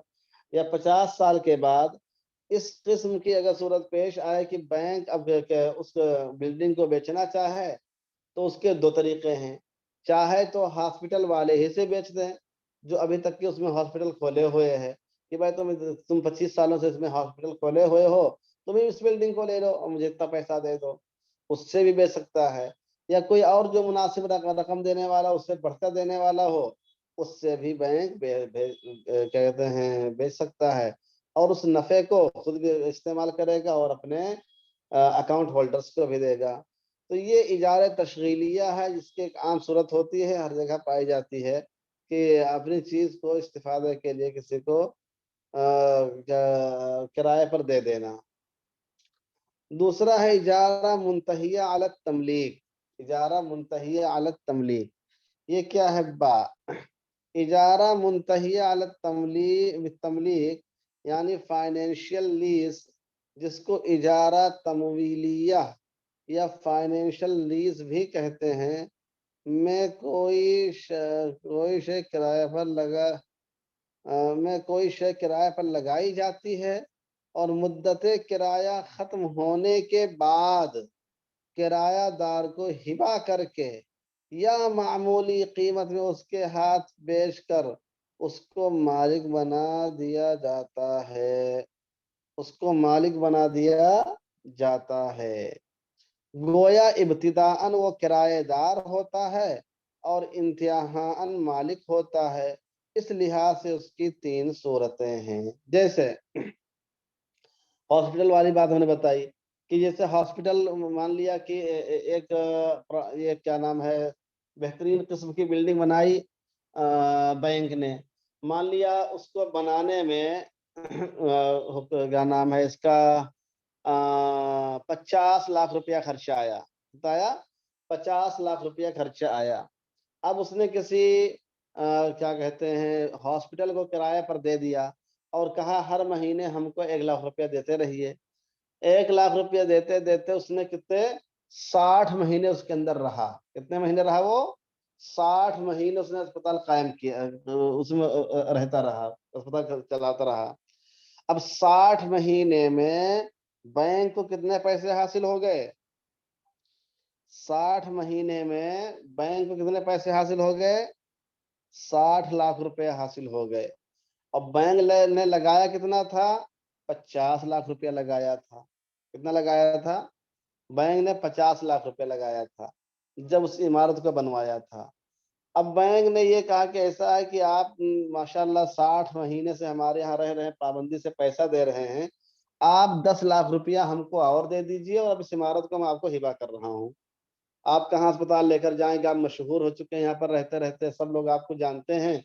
یا 50 سال کے بعد اس قسم کی اگر صورت پیش آئے کہ بینک اب اس بلڈنگ کو بیچنا چاہے تو اس کے 2 طریقے ہیں۔ چاہے تو ہاسپٹل والے ہی سے بیچ دیں جو ابھی تک کہ اس میں ہاسپٹل کھولے ہوئے ہیں کہ بھائی تم 25 سالوں سے اس میں ہاسپٹل کھولے ہوئے ہو، تم اس بلڈنگ کو لے لو اور مجھے اتنا پیسہ دے دو، اس سے بھی بیچ سکتا ہے۔ یا کوئی اور جو مناسب رقم دینے والا اس سے بڑھ کر دینے والا ہو، اس سے بھی بینک کہتے ہیں بیچ سکتا ہے، اور اس نفع کو خود بھی استعمال کرے گا اور اپنے اکاؤنٹ ہولڈرز کو بھی دے گا۔ تو یہ اجارہ تشغیلیہ ہے جس کی ایک عام صورت ہوتی ہے، ہر جگہ پائی جاتی ہے کہ اپنی چیز کو استفادے کے لیے کسی کو کرائے پر دے دینا۔ دوسرا ہے اجارہ منتہیہ علی التملیک۔ اجارہ منتہیہ علی التملیک یہ کیا ہے؟ اجارہ منتہیہ علی التملیک یعنی فائنینشیل لیز، جس کو اجارہ تمویلیہ یا فائنینشیل لیز بھی کہتے ہیں، میں کوئی شے کرائے پر لگائی جاتی ہے اور مدت کرایہ ختم ہونے کے بعد کرایہ دار کو ہبہ کر کے یا معمولی قیمت میں اس کے ہاتھ بیچ کر اس کو مالک بنا دیا جاتا ہے۔ اس کو مالک بنا دیا جاتا ہے۔ گویا ابتداءً وہ کرایہ دار ہوتا ہے اور انتہاءً مالک ہوتا ہے۔ اس لحاظ سے اس کی 3 صورتیں ہیں۔ جیسے ہاسپٹل والی بات ہم نے بتائی کہ جیسے ہاسپٹل مان لیا کہ ایک یہ کیا نام ہے بہترین قسم کی بلڈنگ بنائی بینک نے، مان لیا اس کو بنانے میں کیا نام ہے اس کا 50 لاکھ روپیہ خرچہ آیا، بتایا 50 لاکھ روپیہ خرچہ آیا۔ اب اس نے کسی کیا کہتے ہیں ہاسپٹل کو کرایہ پر دے دیا اور کہا ہر مہینے ہم کو 1 لاکھ روپیہ دیتے رہیے۔ 1 لاکھ روپیہ دیتے دیتے اس نے کتنے 60 مہینے اس کے اندر رہا۔ کتنے مہینے رہا وہ؟ 60 مہینے اس نے اسپتال قائم کیا، اس میں رہتا رہا، اسپتال چلاتا رہا۔ اب 60 مہینے میں بینک کو کتنے پیسے حاصل ہو گئے؟ 60 مہینے میں بینک کو کتنے پیسے حاصل ہو گئے؟ 60 لاکھ روپے حاصل ہو گئے۔ اور بینک نے لگایا کتنا تھا؟ 50 لاکھ روپیہ لگایا تھا۔ کتنا لگایا تھا؟ بینک نے 50 لاکھ روپے لگایا تھا۔ جب اس عمارت کو بنوایا تھا۔ اب بینک نے یہ کہا کہ ایسا ہے کہ آپ ماشاءاللہ 60 مہینے سے ہمارے یہاں رہ رہے ہیں، پابندی سے پیسہ دے رہے ہیں، آپ 10 لاکھ روپیہ ہم کو اور دے دیجئے، اور اب اس عمارت کو میں آپ کو ہبہ کر رہا ہوں۔ آپ کہاں اسپتال لے کر جائیں گے، آپ مشہور ہو چکے ہیں یہاں پر رہتے رہتے، سب لوگ آپ کو جانتے ہیں،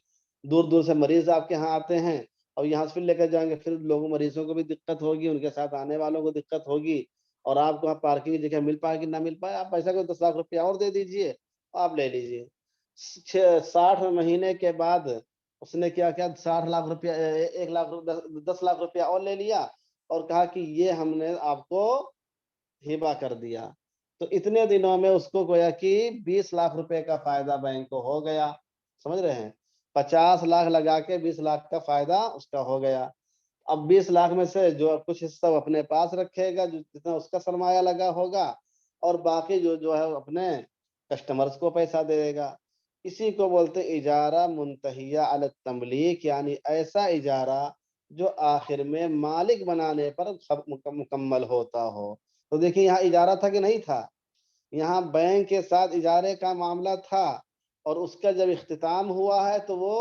دور دور سے مریض آپ کے یہاں آتے ہیں، اور یہاں سے پھر لے کر جائیں گے، پھر لوگوں مریضوں کو بھی دقت ہوگی، ان کے ساتھ آنے والوں کو دقت ہوگی، اور آپ کو وہاں پارکنگ کی جگہ مل پائے کہ نہ مل پائے، آپ پیسہ کو 10 لاکھ روپیہ اور دے دیجئے، آپ لے لیجئے۔ 60 مہینے کے بعد اس نے کیا کیا، 60 لاکھ روپیہ 1 لاکھ 10 لاکھ روپیہ اور لے لیا، اور کہا کہ یہ ہم نے آپ کو ہبہ کر دیا۔ تو اتنے دنوں میں اس کو گویا کہ 20 لاکھ روپے کا فائدہ بینک کو ہو گیا، سمجھ رہے ہیں؟ 50 لاکھ لگا کے 20 لاکھ کا فائدہ اس کا ہو گیا۔ اب 20 لاکھ میں سے جو کچھ حصہ وہ اپنے پاس رکھے گا، جتنا اس کا سرمایہ لگا ہوگا، اور باقی جو ہے اپنے کسٹمرز کو پیسہ دے گا۔ اسی کو بولتے اجارہ منتہیہ علی التملیک، یعنی ایسا اجارہ جو آخر میں مالک بنانے پر مکمل ہوتا ہو۔ تو دیکھیں یہاں اجارہ تھا کہ نہیں تھا؟ یہاں بینک کے ساتھ اجارے کا معاملہ تھا، اور اس کا جب اختتام ہوا ہے تو وہ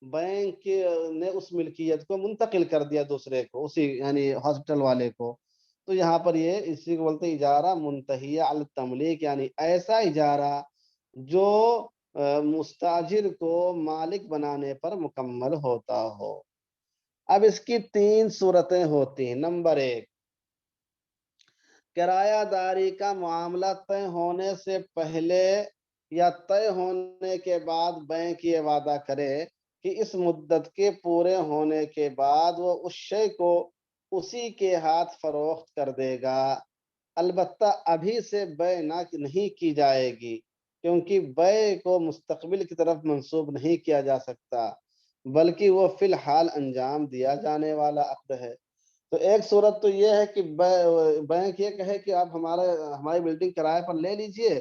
بینک نے اس ملکیت کو منتقل کر دیا دوسرے کو، اسی یعنی ہاسپٹل والے کو۔ تو یہاں پر یہ اسی کو بولتے اجارہ منتہیہ علی التملیک، یعنی ایسا اجارہ جو مستاجر کو مالک بنانے پر مکمل ہوتا ہو۔ اب اس کی 3 صورتیں ہوتی ہیں۔ نمبر 1، کرایہ داری کا معاملہ طے ہونے سے پہلے یا طے ہونے کے بعد بینک یہ وعدہ کرے کہ اس مدت کے پورے ہونے کے بعد وہ اس شے کو اسی کے ہاتھ فروخت کر دے گا، البتہ ابھی سے بیع نہیں کی جائے گی، کیونکہ بیع کو مستقبل کی طرف منسوب نہیں کیا جا سکتا، بلکہ وہ فی الحال انجام دیا جانے والا عقد ہے۔ تو ایک صورت تو یہ ہے کہ بینک یہ کہے کہ آپ ہماری بلڈنگ کرائے پر لے لیجئے،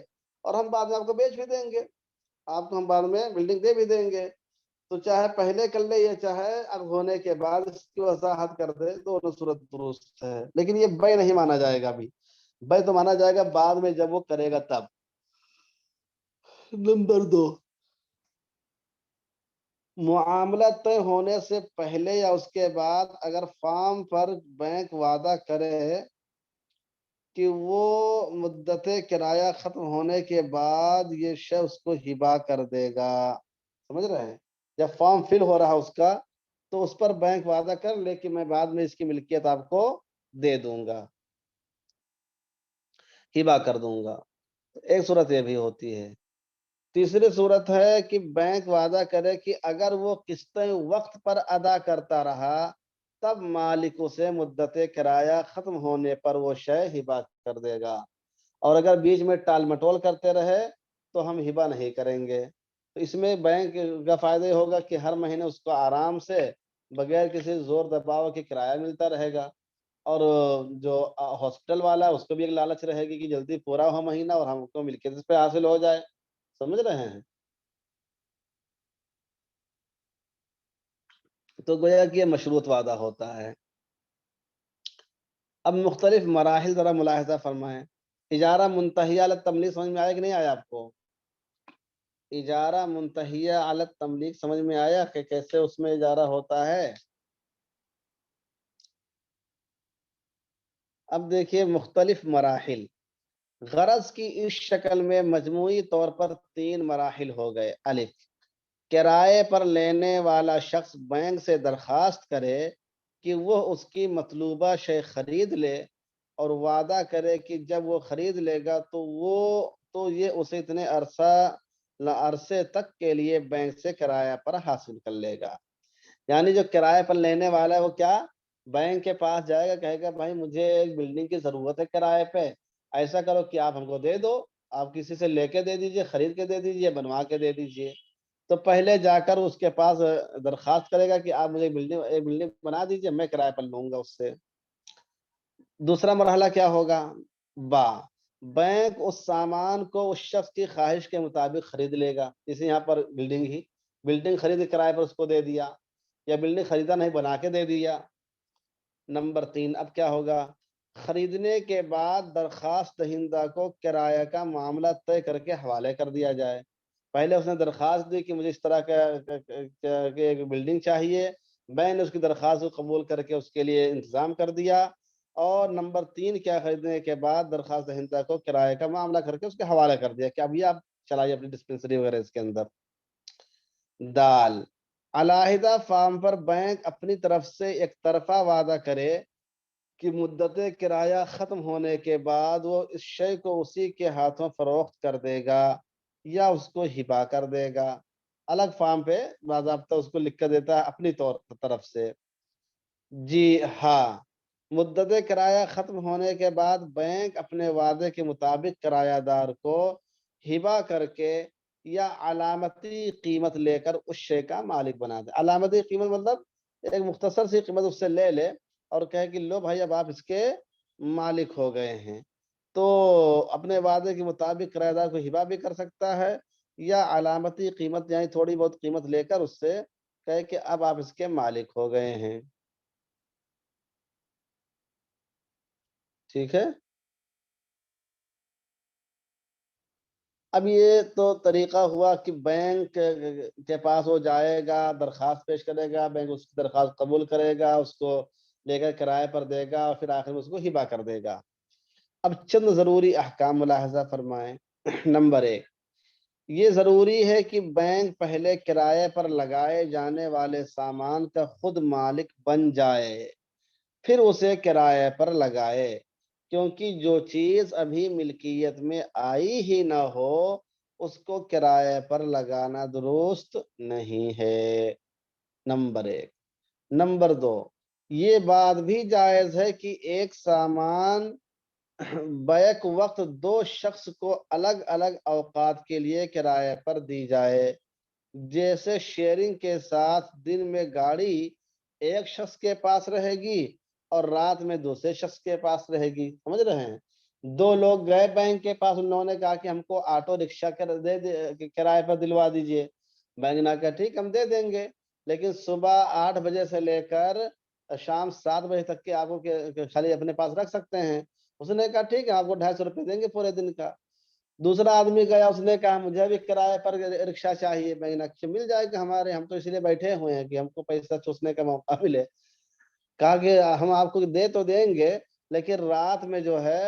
اور ہم بعد میں آپ کو بیچ بھی دیں گے، آپ کو ہم بعد میں بلڈنگ دے بھی دیں گے۔ تو چاہے پہلے کر لے یا چاہے اب ہونے کے بعد اس کی وضاحت کر دے، دونوں صورت درست ہے، لیکن یہ بیع نہیں مانا جائے گا ابھی۔ بیع تو مانا جائے گا بعد میں جب وہ کرے گا تب۔ نمبر 2، معاملہ طے ہونے سے پہلے یا اس کے بعد اگر فارم پر بینک وعدہ کرے کہ وہ مدت کرایہ ختم ہونے کے بعد یہ شے اس کو ہبہ کر دے گا، سمجھ رہے ہیں؟ جب فارم فل ہو رہا اس کا تو اس پر بینک وعدہ کر لے کہ میں بعد میں اس کی ملکیت آپ کو دے دوں گا، ہبہ کر دوں گا۔ ایک صورت یہ بھی ہوتی ہے۔ تیسری صورت ہے کہ بینک وعدہ کرے کہ اگر وہ قسطیں وقت پر ادا کرتا رہا تب مالک اسے مدت کرایہ ختم ہونے پر وہ شے ہبہ کر دے گا، اور اگر بیچ میں ٹال مٹول کرتے رہے تو ہم ہبہ نہیں کریں گے۔ تو اس میں بینک کا فائدہ یہ ہوگا کہ ہر مہینے اس کو آرام سے بغیر کسی زور دباؤ کے کرایہ ملتا رہے گا، اور جو ہاسپٹل والا ہے اس کو بھی ایک لالچ رہے گی کہ جلدی پورا ہو مہینہ اور ہم کو ملکیت اس پہ حاصل ہو جائے، سمجھ رہے ہیں؟ تو گویا کہ یہ مشروط وعدہ ہوتا ہے۔ اب مختلف مراحل ذرا ملاحظہ فرمائیں۔ اجارہ منتہیہ علی التملیک سمجھ میں آیا کہ نہیں آیا آپ کو؟ اجارہ منتہیہ علی التملیک سمجھ میں آیا کہ کیسے اس میں اجارہ ہوتا ہے؟ اب دیکھیے مختلف مراحل، غرض کی اس شکل میں مجموعی طور پر 3 مراحل ہو گئے۔ الف، کرائے پر لینے والا شخص بینک سے درخواست کرے کہ وہ اس کی مطلوبہ شے خرید لے، اور وعدہ کرے کہ جب وہ خرید لے گا تو یہ اسے اتنے عرصے تک کے لیے بینک سے کرایہ پر حاصل کر لے گا۔ یعنی جو کرائے پر لینے والا ہے وہ کیا، بینک کے پاس جائے گا، کہے گا بھائی مجھے ایک بلڈنگ کی ضرورت ہے کرائے پہ، ایسا کرو کہ آپ ہم کو دے دو، آپ کسی سے لے کے دے دیجئے، خرید کے دے دیجئے، بنوا کے دے دیجئے۔ تو پہلے جا کر اس کے پاس درخواست کرے گا کہ آپ مجھے ایک بلڈنگ بنا دیجئے، میں کرائے پر لوں گا اس سے۔ دوسرا مرحلہ کیا ہوگا، با، بینک اس سامان کو اس شخص کی خواہش کے مطابق خرید لے گا، جیسے یہاں پر بلڈنگ خرید کے کرائے پر اس کو دے دیا، یا بلڈنگ خریدا نہیں بنا کے دے دیا۔ نمبر 3، اب کیا ہوگا، خریدنے کے بعد درخواست دہندہ کو کرایہ کا معاملہ طے کر کے حوالے کر دیا جائے۔ پہلے اس نے درخواست دی کہ مجھے اس طرح کا ایک بلڈنگ چاہیے، میں نے اس کی درخواست کو قبول کر کے اس کے لیے انتظام کر دیا، اور نمبر 3 کیا، خریدنے کے بعد درخواست دہندہ کو کرایہ کا معاملہ کر کے اس کے حوالے کر دیا کہ اب یہ آپ چلائیے اپنی ڈسپنسری وغیرہ اس کے اندر۔ دال، علیحدہ فارم پر بینک اپنی طرف سے ایک طرفہ وعدہ کرے کہ مدت کرایہ ختم ہونے کے بعد وہ اس شے کو اسی کے ہاتھوں فروخت کر دے گا یا اس کو ہبا کر دے گا۔ الگ فارم پہ باضابطہ اس کو لکھ کر دیتا ہے اپنی طرف سے۔ جی ہاں، مدت کرایہ ختم ہونے کے بعد بینک اپنے وعدے کے مطابق کرایہ دار کو ہبا کر کے یا علامتی قیمت لے کر اس شے کا مالک بنا دے۔ علامتی قیمت مطلب ایک مختصر سی قیمت اس سے لے لے اور کہے کہ لو بھائی اب آپ اس کے مالک ہو گئے ہیں۔ تو اپنے وعدے کے مطابق کرایہ دار کو ہبا بھی کر سکتا ہے یا علامتی قیمت یعنی تھوڑی بہت قیمت لے کر اس سے کہے کہ اب آپ اس کے مالک ہو گئے ہیں۔ ٹھیک ہے، اب یہ تو طریقہ ہوا کہ بینک کے پاس وہ جائے گا، درخواست پیش کرے گا، بینک اس کی درخواست قبول کرے گا، اس کو لے کر کرائے پر دے گا اور پھر آخر میں اس کو ہبا کر دے گا۔ اب چند ضروری احکام ملاحظہ فرمائیں۔ نمبر 1، یہ ضروری ہے کہ بینک پہلے کرائے پر لگائے جانے والے سامان کا خود مالک بن جائے، پھر اسے کرائے پر لگائے، کیونکہ جو چیز ابھی ملکیت میں آئی ہی نہ ہو اس کو کرائے پر لگانا درست نہیں ہے۔ نمبر 1۔ نمبر 2، یہ بات بھی جائز ہے کہ ایک سامان بیک وقت 2 شخص کو الگ الگ اوقات کے لیے کرائے پر دی جائے، جیسے شیئرنگ کے ساتھ دن میں گاڑی ایک شخص کے پاس رہے گی اور رات میں دوسرے شخص کے پاس رہے گی۔ سمجھ رہے ہیں؟ 2 لوگ گئے بینک کے پاس، انہوں نے کہا کہ ہم کو آٹو رکشہ کرائے پر دلوا دیجئے۔ بینک نے کہا ٹھیک ہم دے دیں گے، لیکن صبح 8 بجے سے لے کر شام 7 بجے تک کے آپ کو خالی اپنے پاس رکھ سکتے ہیں۔ اس نے کہا ٹھیک ہے آپ کو 250 روپے دیں گے پورے دن کا۔ دوسرا آدمی گیا، اس نے کہا مجھے بھی کرائے پر رکشہ چاہیے، میں نے مل جائے گا ہمارے، ہم تو اس لیے بیٹھے ہوئے ہیں کہ ہم کو پیسہ چوسنے کا موقع ملے۔ کہا کہ ہم آپ کو دے تو دیں گے لیکن رات میں جو ہے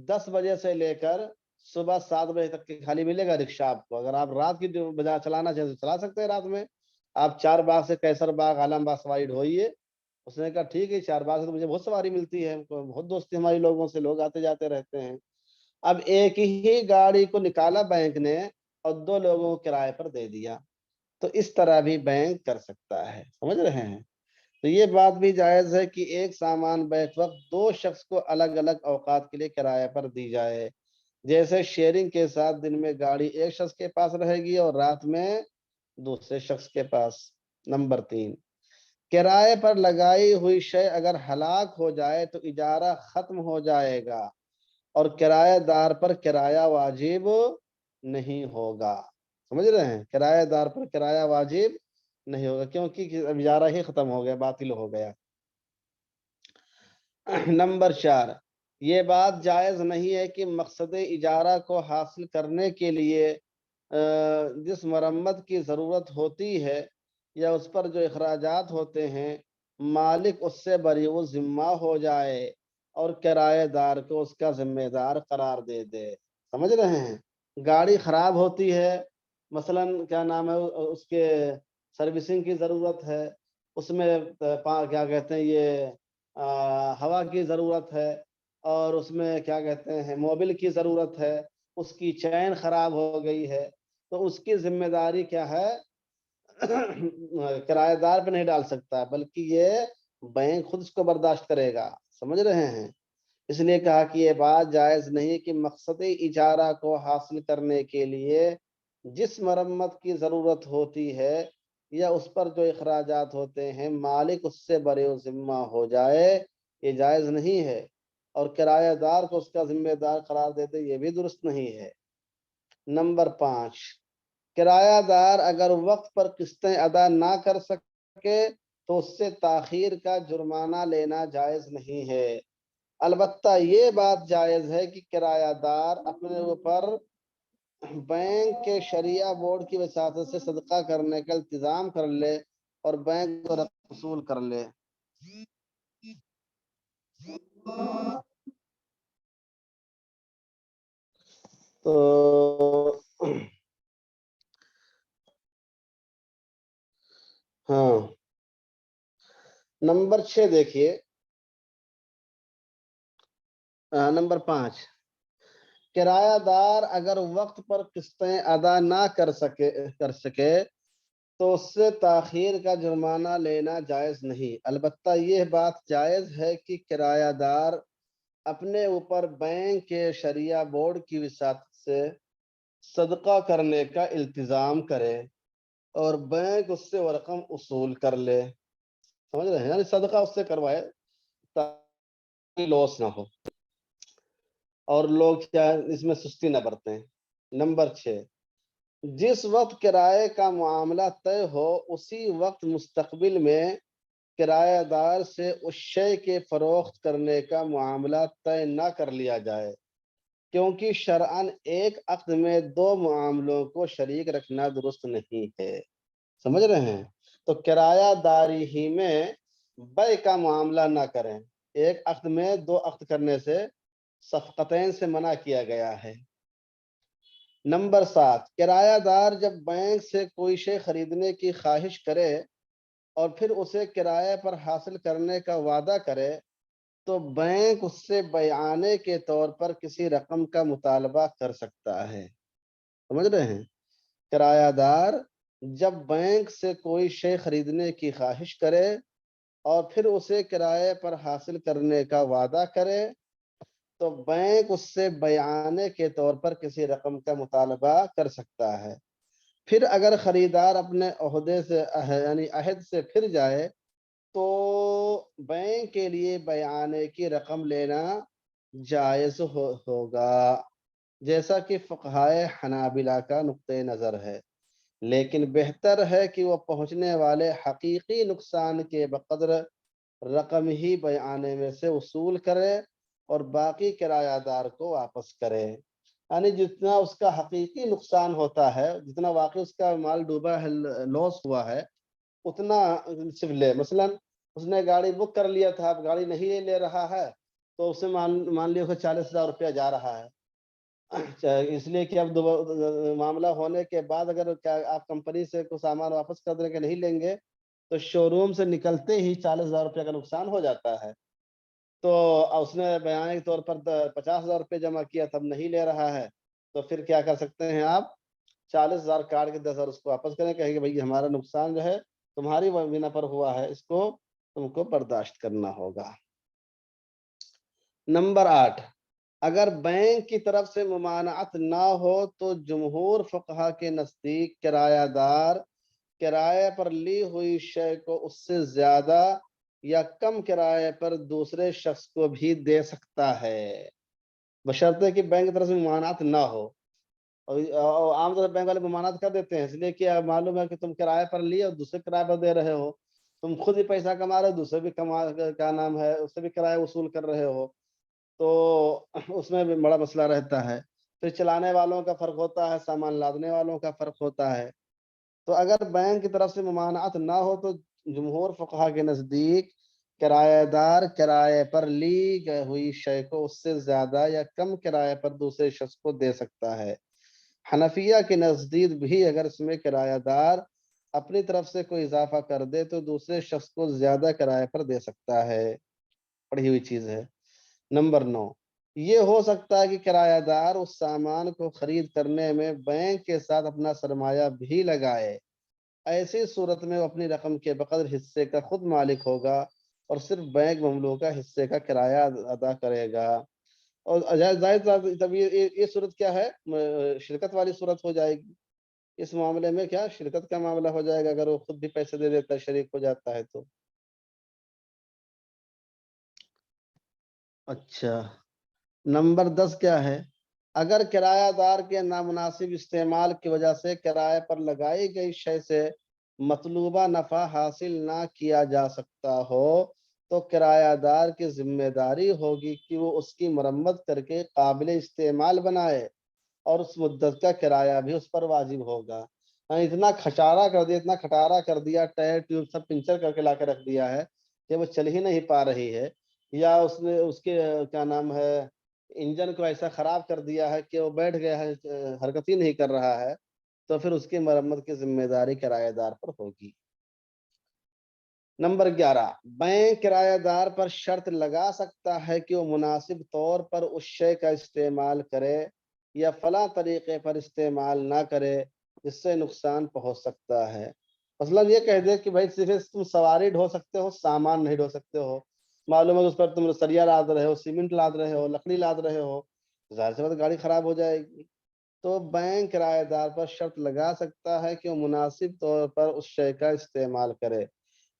10 بجے سے لے کر صبح 7 بجے تک کے خالی ملے گا رکشہ آپ کو۔ اگر آپ رات کی بجائے چلانا چاہیں تو چلا سکتے ہیں رات میں، آپ 4 باغ سے کیسر باغ عالم باغ سواری ڈھوئیے۔ اس نے کہا ٹھیک ہے، 4 باغ سے تو مجھے بہت سواری ملتی ہے، بہت دوستی ہماری لوگوں سے، لوگ آتے جاتے رہتے ہیں۔ اب ایک ہی گاڑی کو نکالا بینک نے اور 2 لوگوں کو کرائے پر دے دیا، تو اس طرح بھی بینک کر سکتا ہے۔ سمجھ رہے ہیں؟ تو یہ بات بھی جائز ہے کہ ایک سامان بیک وقت 2 شخص کو الگ الگ اوقات کے لیے کرائے پر دی جائے، جیسے شیئرنگ کے ساتھ دن میں گاڑی ایک شخص کے پاس رہے گی اور رات میں دوسرے شخص کے پاس۔ نمبر 3، کرائے پر لگائی ہوئی شے اگر ہلاک ہو جائے تو اجارہ ختم ہو جائے گا اور کرایہ دار پر کرایہ واجب نہیں ہوگا۔ سمجھ رہے ہیں؟ کرایہ دار پر کرایہ واجب نہیں ہوگا کیونکہ اجارہ ہی ختم ہو گیا، باطل ہو گیا۔ نمبر 4، یہ بات جائز نہیں ہے کہ مقصد اجارہ کو حاصل کرنے کے لیے جس مرمت کی ضرورت ہوتی ہے یا اس پر جو اخراجات ہوتے ہیں مالک اس سے بری و ذمہ ہو جائے اور کرایہ دار کو اس کا ذمہ دار قرار دے دے۔ سمجھ رہے ہیں؟ گاڑی خراب ہوتی ہے، مثلا کیا نام ہے اس کے سروسنگ کی ضرورت ہے، اس میں کیا کہتے ہیں یہ ہوا کی ضرورت ہے، اور اس میں کیا کہتے ہیں موبل کی ضرورت ہے، اس کی چین خراب ہو گئی ہے، تو اس کی ذمہ داری کیا ہے؟ کرایہ دار پہ نہیں ڈال سکتا بلکہ یہ بینک خود اس کو برداشت کرے گا۔ سمجھ رہے ہیں؟ اس لیے کہا کہ یہ بات جائز نہیں کہ مقصد اجارہ کو حاصل کرنے کے لیے جس مرمت کی ضرورت ہوتی ہے یا اس پر جو اخراجات ہوتے ہیں مالک اس سے بری و ذمہ ہو جائے، یہ جائز نہیں ہے، اور کرایہ دار کو اس کا ذمہ دار قرار دیتے یہ بھی درست نہیں ہے۔ نمبر 5، کرایہ دار اگر وقت پر قسطیں ادا نہ کر سکے تو اس سے تاخیر کا جرمانہ لینا جائز نہیں ہے۔ البتہ یہ بات جائز ہے کہ کرایہ دار اپنے اوپر بینک کے شریعہ بورڈ کی وساطت سے صدقہ کرنے کا التزام کر لے اور بینک کو رقم وصول کر لے۔ تو ہاں، نمبر 6 دیکھیے، نمبر 5، کرایہ دار اگر وقت پر قسطیں ادا نہ کر سکے تو اس سے تاخیر کا جرمانہ لینا جائز نہیں۔ البتہ یہ بات جائز ہے کہ کرایہ دار اپنے اوپر بینک کے شریعہ بورڈ کی وساطت سے صدقہ کرنے کا التزام کرے اور بینک اس سے وہ رقم وصول کر لے۔ سمجھ رہے ہیں؟ یعنی صدقہ اس سے کروائے تاکہ لاس نہ ہو اور لوگ کیا اس میں سستی نہ برتیں۔ نمبر 6، جس وقت کرائے کا معاملہ طے ہو اسی وقت مستقبل میں کرایہ دار سے اس شے کے فروخت کرنے کا معاملہ طے نہ کر لیا جائے، کیونکہ شرعاً ایک عقد میں 2 معاملوں کو شریک رکھنا درست نہیں ہے۔ سمجھ رہے ہیں؟ تو کرایہ داری ہی میں بیع کا معاملہ نہ کریں۔ ایک عقد میں 2 عقد کرنے سے صفقتین سے منع کیا گیا ہے۔ نمبر 7، کرایہ دار جب بینک سے کوئی شے خریدنے کی خواہش کرے اور پھر اسے کرائے پر حاصل کرنے کا وعدہ کرے تو بینک اس سے بیعانے کے طور پر کسی رقم کا مطالبہ کر سکتا ہے۔ سمجھ رہے ہیں؟ کرایہ دار جب بینک سے کوئی شے خریدنے کی خواہش کرے اور پھر اسے کرائے پر حاصل کرنے کا وعدہ کرے تو بینک اس سے بیعانے کے طور پر کسی رقم کا مطالبہ کر سکتا ہے۔ پھر اگر خریدار اپنے عہدے سے یعنی عہد سے پھر جائے تو بینک کے لیے بیعانے کی رقم لینا جائز ہوگا، جیسا کہ فقہائے حنابلہ کا نقطہ نظر ہے، لیکن بہتر ہے کہ وہ پہنچنے والے حقیقی نقصان کے بقدر رقم ہی بیعانے میں سے وصول کرے اور باقی کرایہ دار کو واپس کرے۔ یعنی جتنا اس کا حقیقی نقصان ہوتا ہے، جتنا واقعی اس کا مال ڈوبا ہے، لاس ہوا ہے، اتنا صرف لے۔ مثلا اس نے گاڑی بک کر لیا تھا، اب گاڑی نہیں لے رہا ہے تو اسے مان لیا 40,000 روپیہ جا رہا ہے، اس لیے کہ اب معاملہ ہونے کے بعد اگر آپ کمپنی سے کوئی سامان واپس کر دیں کہ نہیں لیں گے تو شو روم سے نکلتے ہی 40,000 روپیہ کا نقصان ہو جاتا ہے۔ تو اس نے بیان کے طور پر 50,000 روپے جمع کیا تب نہیں لے رہا ہے، تو پھر کیا کر سکتے ہیں آپ؟ 40,000 کاٹ کے 10,000 اس کو واپس کریں، کہیں کہ بھائی ہمارا نقصان جو ہے تمہاری بنا پر ہوا ہے، اس کو تم کو برداشت کرنا ہوگا۔ نمبر 8، اگر بینک کی طرف سے ممانعت نہ ہو تو جمہور فقہا کے نزدیک کرایہ دار کرائے پر لی ہوئی شے کو اس سے زیادہ یا کم کرائے پر دوسرے شخص کو بھی دے سکتا ہے، بشرطے کہ بینک کی طرف سے ممانعت نہ ہو۔ اور عام طور سے بینک والے ممانعت کر دیتے ہیں، اس لیے کہ معلوم ہے کہ تم کرائے پر لیے اور دوسرے کرائے پر دے رہے ہو، تم خود ہی پیسہ کما رہے ہو، دوسرے بھی کیا نام ہے اس سے بھی کرایہ وصول کر رہے ہو، تو اس میں بھی بڑا مسئلہ رہتا ہے۔ پھر چلانے والوں کا فرق ہوتا ہے، سامان لادنے والوں کا فرق ہوتا ہے۔ تو اگر بینک کی طرف سے ممانعت نہ ہو تو جمہور فقہا کے نزدیک کرایہ دار کرائے پر لی گئی ہوئی شے کو اس سے زیادہ یا کم کرائے پر دوسرے شخص کو دے سکتا ہے۔ حنفیہ کے نزدیک بھی اگر اس میں کرایہ دار اپنی طرف سے کوئی اضافہ کر دے تو دوسرے شخص کو زیادہ کرائے پر دے سکتا ہے، پڑھی ہوئی چیز ہے۔ نمبر 9، یہ ہو سکتا ہے کہ کرایہ دار اس سامان کو خرید کرنے میں بینک کے ساتھ اپنا سرمایہ بھی لگائے، ایسی صورت میں وہ اپنی رقم کے بقدر حصے کا خود مالک ہوگا اور صرف بینک مملوکہ حصے کا کرایہ ادا کرے گا۔ اور تب یہ صورت کیا ہے؟ شرکت والی صورت ہو جائے گی۔ اس معاملے میں کیا شرکت کا معاملہ ہو جائے گا اگر وہ خود بھی پیسے دے دیتا ہے، شریک ہو جاتا ہے تو۔ اچھا، نمبر 10 کیا ہے؟ اگر کرایہ دار کے نامناسب استعمال کی وجہ سے کرائے پر لگائی گئی شے سے مطلوبہ نفع حاصل نہ کیا جا سکتا ہو تو کرایہ دار کی ذمہ داری ہوگی کہ وہ اس کی مرمت کر کے قابل استعمال بنائے، اور اس مدت کا کرایہ بھی اس پر واجب ہوگا۔ اتنا کھٹارا کر دیا، ٹائر ٹیوب سب پنچر کر کے لا کے رکھ دیا ہے کہ وہ چل ہی نہیں پا رہی ہے، یا اس نے اس کے کیا نام ہے انجن کو ایسا خراب کر دیا ہے کہ وہ بیٹھ گیا ہے، حرکت ہی نہیں کر رہا ہے، تو پھر اس کی مرمت کی ذمہ داری کرایہ دار پر ہوگی۔ نمبر 11، بینک کرایہ دار پر شرط لگا سکتا ہے کہ وہ مناسب طور پر اس شے کا استعمال کرے یا فلاں طریقے پر استعمال نہ کرے جس سے نقصان پہنچ سکتا ہے۔ مثلاً یہ کہہ دے کہ بھائی صرف تم سواری ڈھو سکتے ہو، سامان نہیں ڈھو سکتے ہو، معلوم ہے کہ اس پر تم سریا لاد رہے ہو، سیمنٹ لاد رہے ہو، لکڑی لاد رہے ہو، ظاہر سی بات گاڑی خراب ہو جائے گی۔ تو بینک کرایہ دار پر شرط لگا سکتا ہے کہ وہ مناسب طور پر اس شے کا استعمال کرے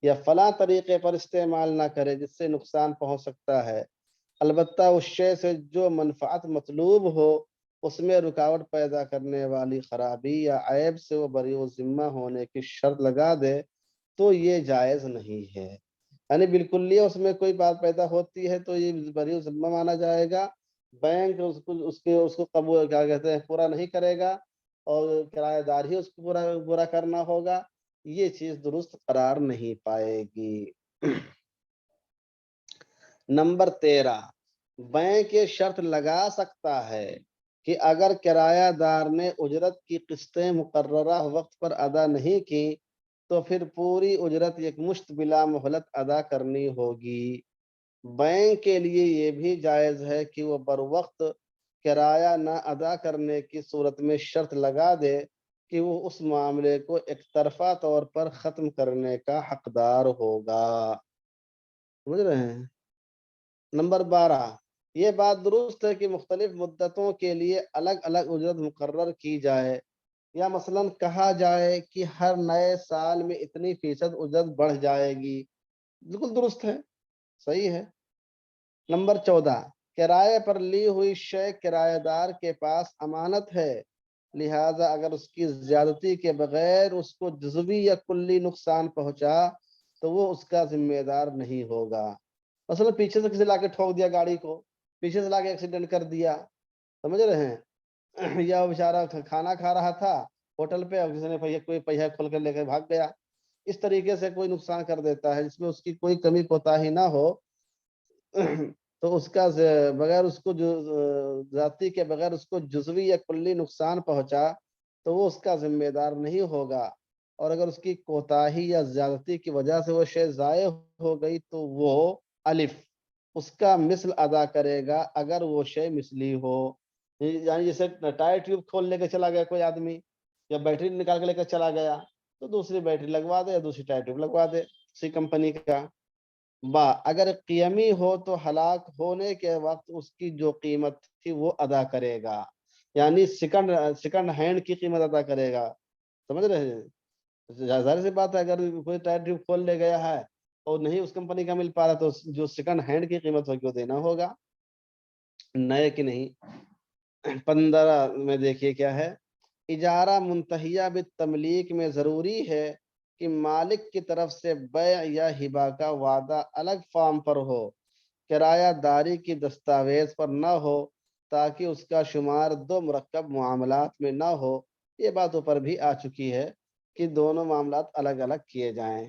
یا فلاں طریقے پر استعمال نہ کرے جس سے نقصان پہنچ سکتا ہے، البتہ اس شے سے جو منفعت مطلوب ہو اس میں رکاوٹ پیدا کرنے والی خرابی یا عیب سے وہ بری ذمہ ہونے کی شرط لگا دے تو یہ جائز نہیں ہے۔ یعنی بالکل اس میں کوئی بات پیدا ہوتی ہے تو یہ بری ذمہ مانا جائے گا، بینک اس کو قبول کیا کہتے ہیں پورا نہیں کرے گا، اور کرایہ دار ہی اس کو پورا کرنا ہوگا، یہ چیز درست قرار نہیں پائے گی۔ نمبر 13، بینک یہ شرط لگا سکتا ہے کہ اگر کرایہ دار نے اجرت کی قسطیں مقررہ وقت پر ادا نہیں کی تو پھر پوری اجرت یکمشت بلا مہلت ادا کرنی ہوگی۔ بینک کے لیے یہ بھی جائز ہے کہ وہ بروقت کرایہ نہ ادا کرنے کی صورت میں شرط لگا دے کہ وہ اس معاملے کو ایک طرفہ طور پر ختم کرنے کا حقدار ہوگا۔ سمجھ رہے ہیں؟ نمبر 12، یہ بات درست ہے کہ مختلف مدتوں کے لیے الگ الگ اجرت مقرر کی جائے، یا مثلاً کہا جائے کہ ہر نئے سال میں اتنی فیصد اجرت بڑھ جائے گی، بالکل درست ہے، صحیح ہے۔ نمبر 14، کرائے پر لی ہوئی شے کرایہ دار کے پاس امانت ہے، لہذا اگر اس کی زیادتی کے بغیر اس کو جزوی یا کلی نقصان پہنچا تو وہ اس کا ذمہ دار نہیں ہوگا۔ مثلا پیچھے سے کسی لا کے ٹھوک دیا گاڑی کو، پیچھے سے لا کے ایکسیڈنٹ کر دیا، سمجھ رہے ہیں، یا وہ بیچارہ کھانا کھا رہا تھا ہوٹل پہ اور کسی نے کوئی پہیہ کھول کر لے کر بھاگ گیا، اس طریقے سے کوئی نقصان کر دیتا ہے جس میں اس کی کوئی کمی کوتاہی نہ ہو، تو اس کا بغیر اس کو ذاتی کے بغیر اس کو جزوی یا کلی نقصان پہنچا تو وہ اس کا ذمہ دار نہیں ہوگا، اور اگر اس کی کوتاہی یا زیادتی کی وجہ سے وہ شے ضائع ہو گئی تو وہ الف اس کا مثل ادا کرے گا اگر وہ شے مثلی ہو۔ یعنی جیسے ٹائر ٹیوب کھول لے کے چلا گیا کوئی آدمی، یا بیٹری نکال کے لے کر چلا گیا تو دوسری بیٹری لگوا دے یا دوسری ٹائر ٹیوب لگوا دے اسی کمپنی کا۔ اگر قیمی ہو تو ہلاک ہونے کے وقت اس کی جو قیمت تھی وہ ادا کرے گا، یعنی سیکنڈ ہینڈ کی قیمت ادا کرے گا، سمجھ رہے ہیں؟ ظاہر سی بات ہے اگر کوئی ٹائر ٹیوب کھول لے گیا ہے اور نہیں اس کمپنی کا مل پا رہا تو جو سیکنڈ ہینڈ کی قیمت ہوگی وہ دینا ہوگا، نئے کی نہیں۔ 15 میں دیکھیے کیا ہے، اجارہ منتہیہ بالتملیک میں ضروری ہے کہ مالک کی طرف سے بیع یا ہبہ کا وعدہ الگ فارم پر ہو، کرایہ داری کی دستاویز پر نہ ہو، تاکہ اس کا شمار دو مرکب معاملات میں نہ ہو۔ یہ بات اوپر بھی آ چکی ہے کہ دونوں معاملات الگ الگ کیے جائیں۔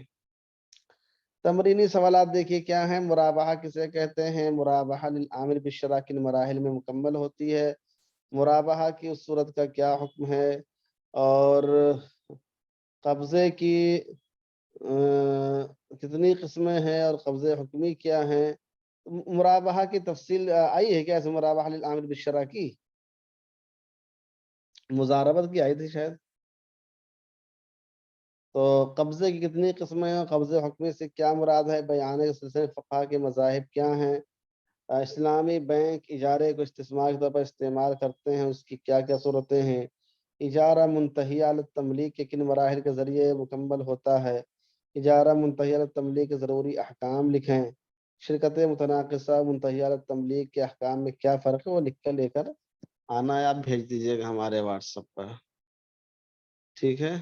تمرینی سوالات دیکھیے کیا ہیں، مرابحہ کسے کہتے ہیں؟ مرابحہ للعامل بالشراء کن مراحل میں مکمل ہوتی ہے؟ مرابحہ کی اس صورت کا کیا حکم ہے؟ اور قبضے کی کتنی قسمیں ہیں اور قبضے حکمی کیا ہیں؟ مرابحہ کی تفصیل آئی ہے کیا؟ ایسے مرابحہ للعامل بالشراء کی مضاربت کی آئی تھی شاید۔ تو قبضے کی کتنی قسمیں ہیں، قبضے حکمی سے کیا مراد ہے، بیان سلسلے فقہا کے مذاہب کیا ہیں، اسلامی بینک اجارے کو استثمار کے طور پر استعمال کرتے ہیں اس کی کیا کیا صورتیں ہیں، اجارہ منتہیہ للتملیک کے کن مراحل کے ذریعے مکمل ہوتا ہے، اجارہ منتہیہ للتملیک کے ضروری احکام لکھیں، شرکت متناقصہ منتہیہ للتملیک کے احکام میں کیا فرق ہے وہ لکھ کر لے کر آنا ہے، آپ بھیج دیجیے گا ہمارے واٹس ایپ پر، ٹھیک ہے۔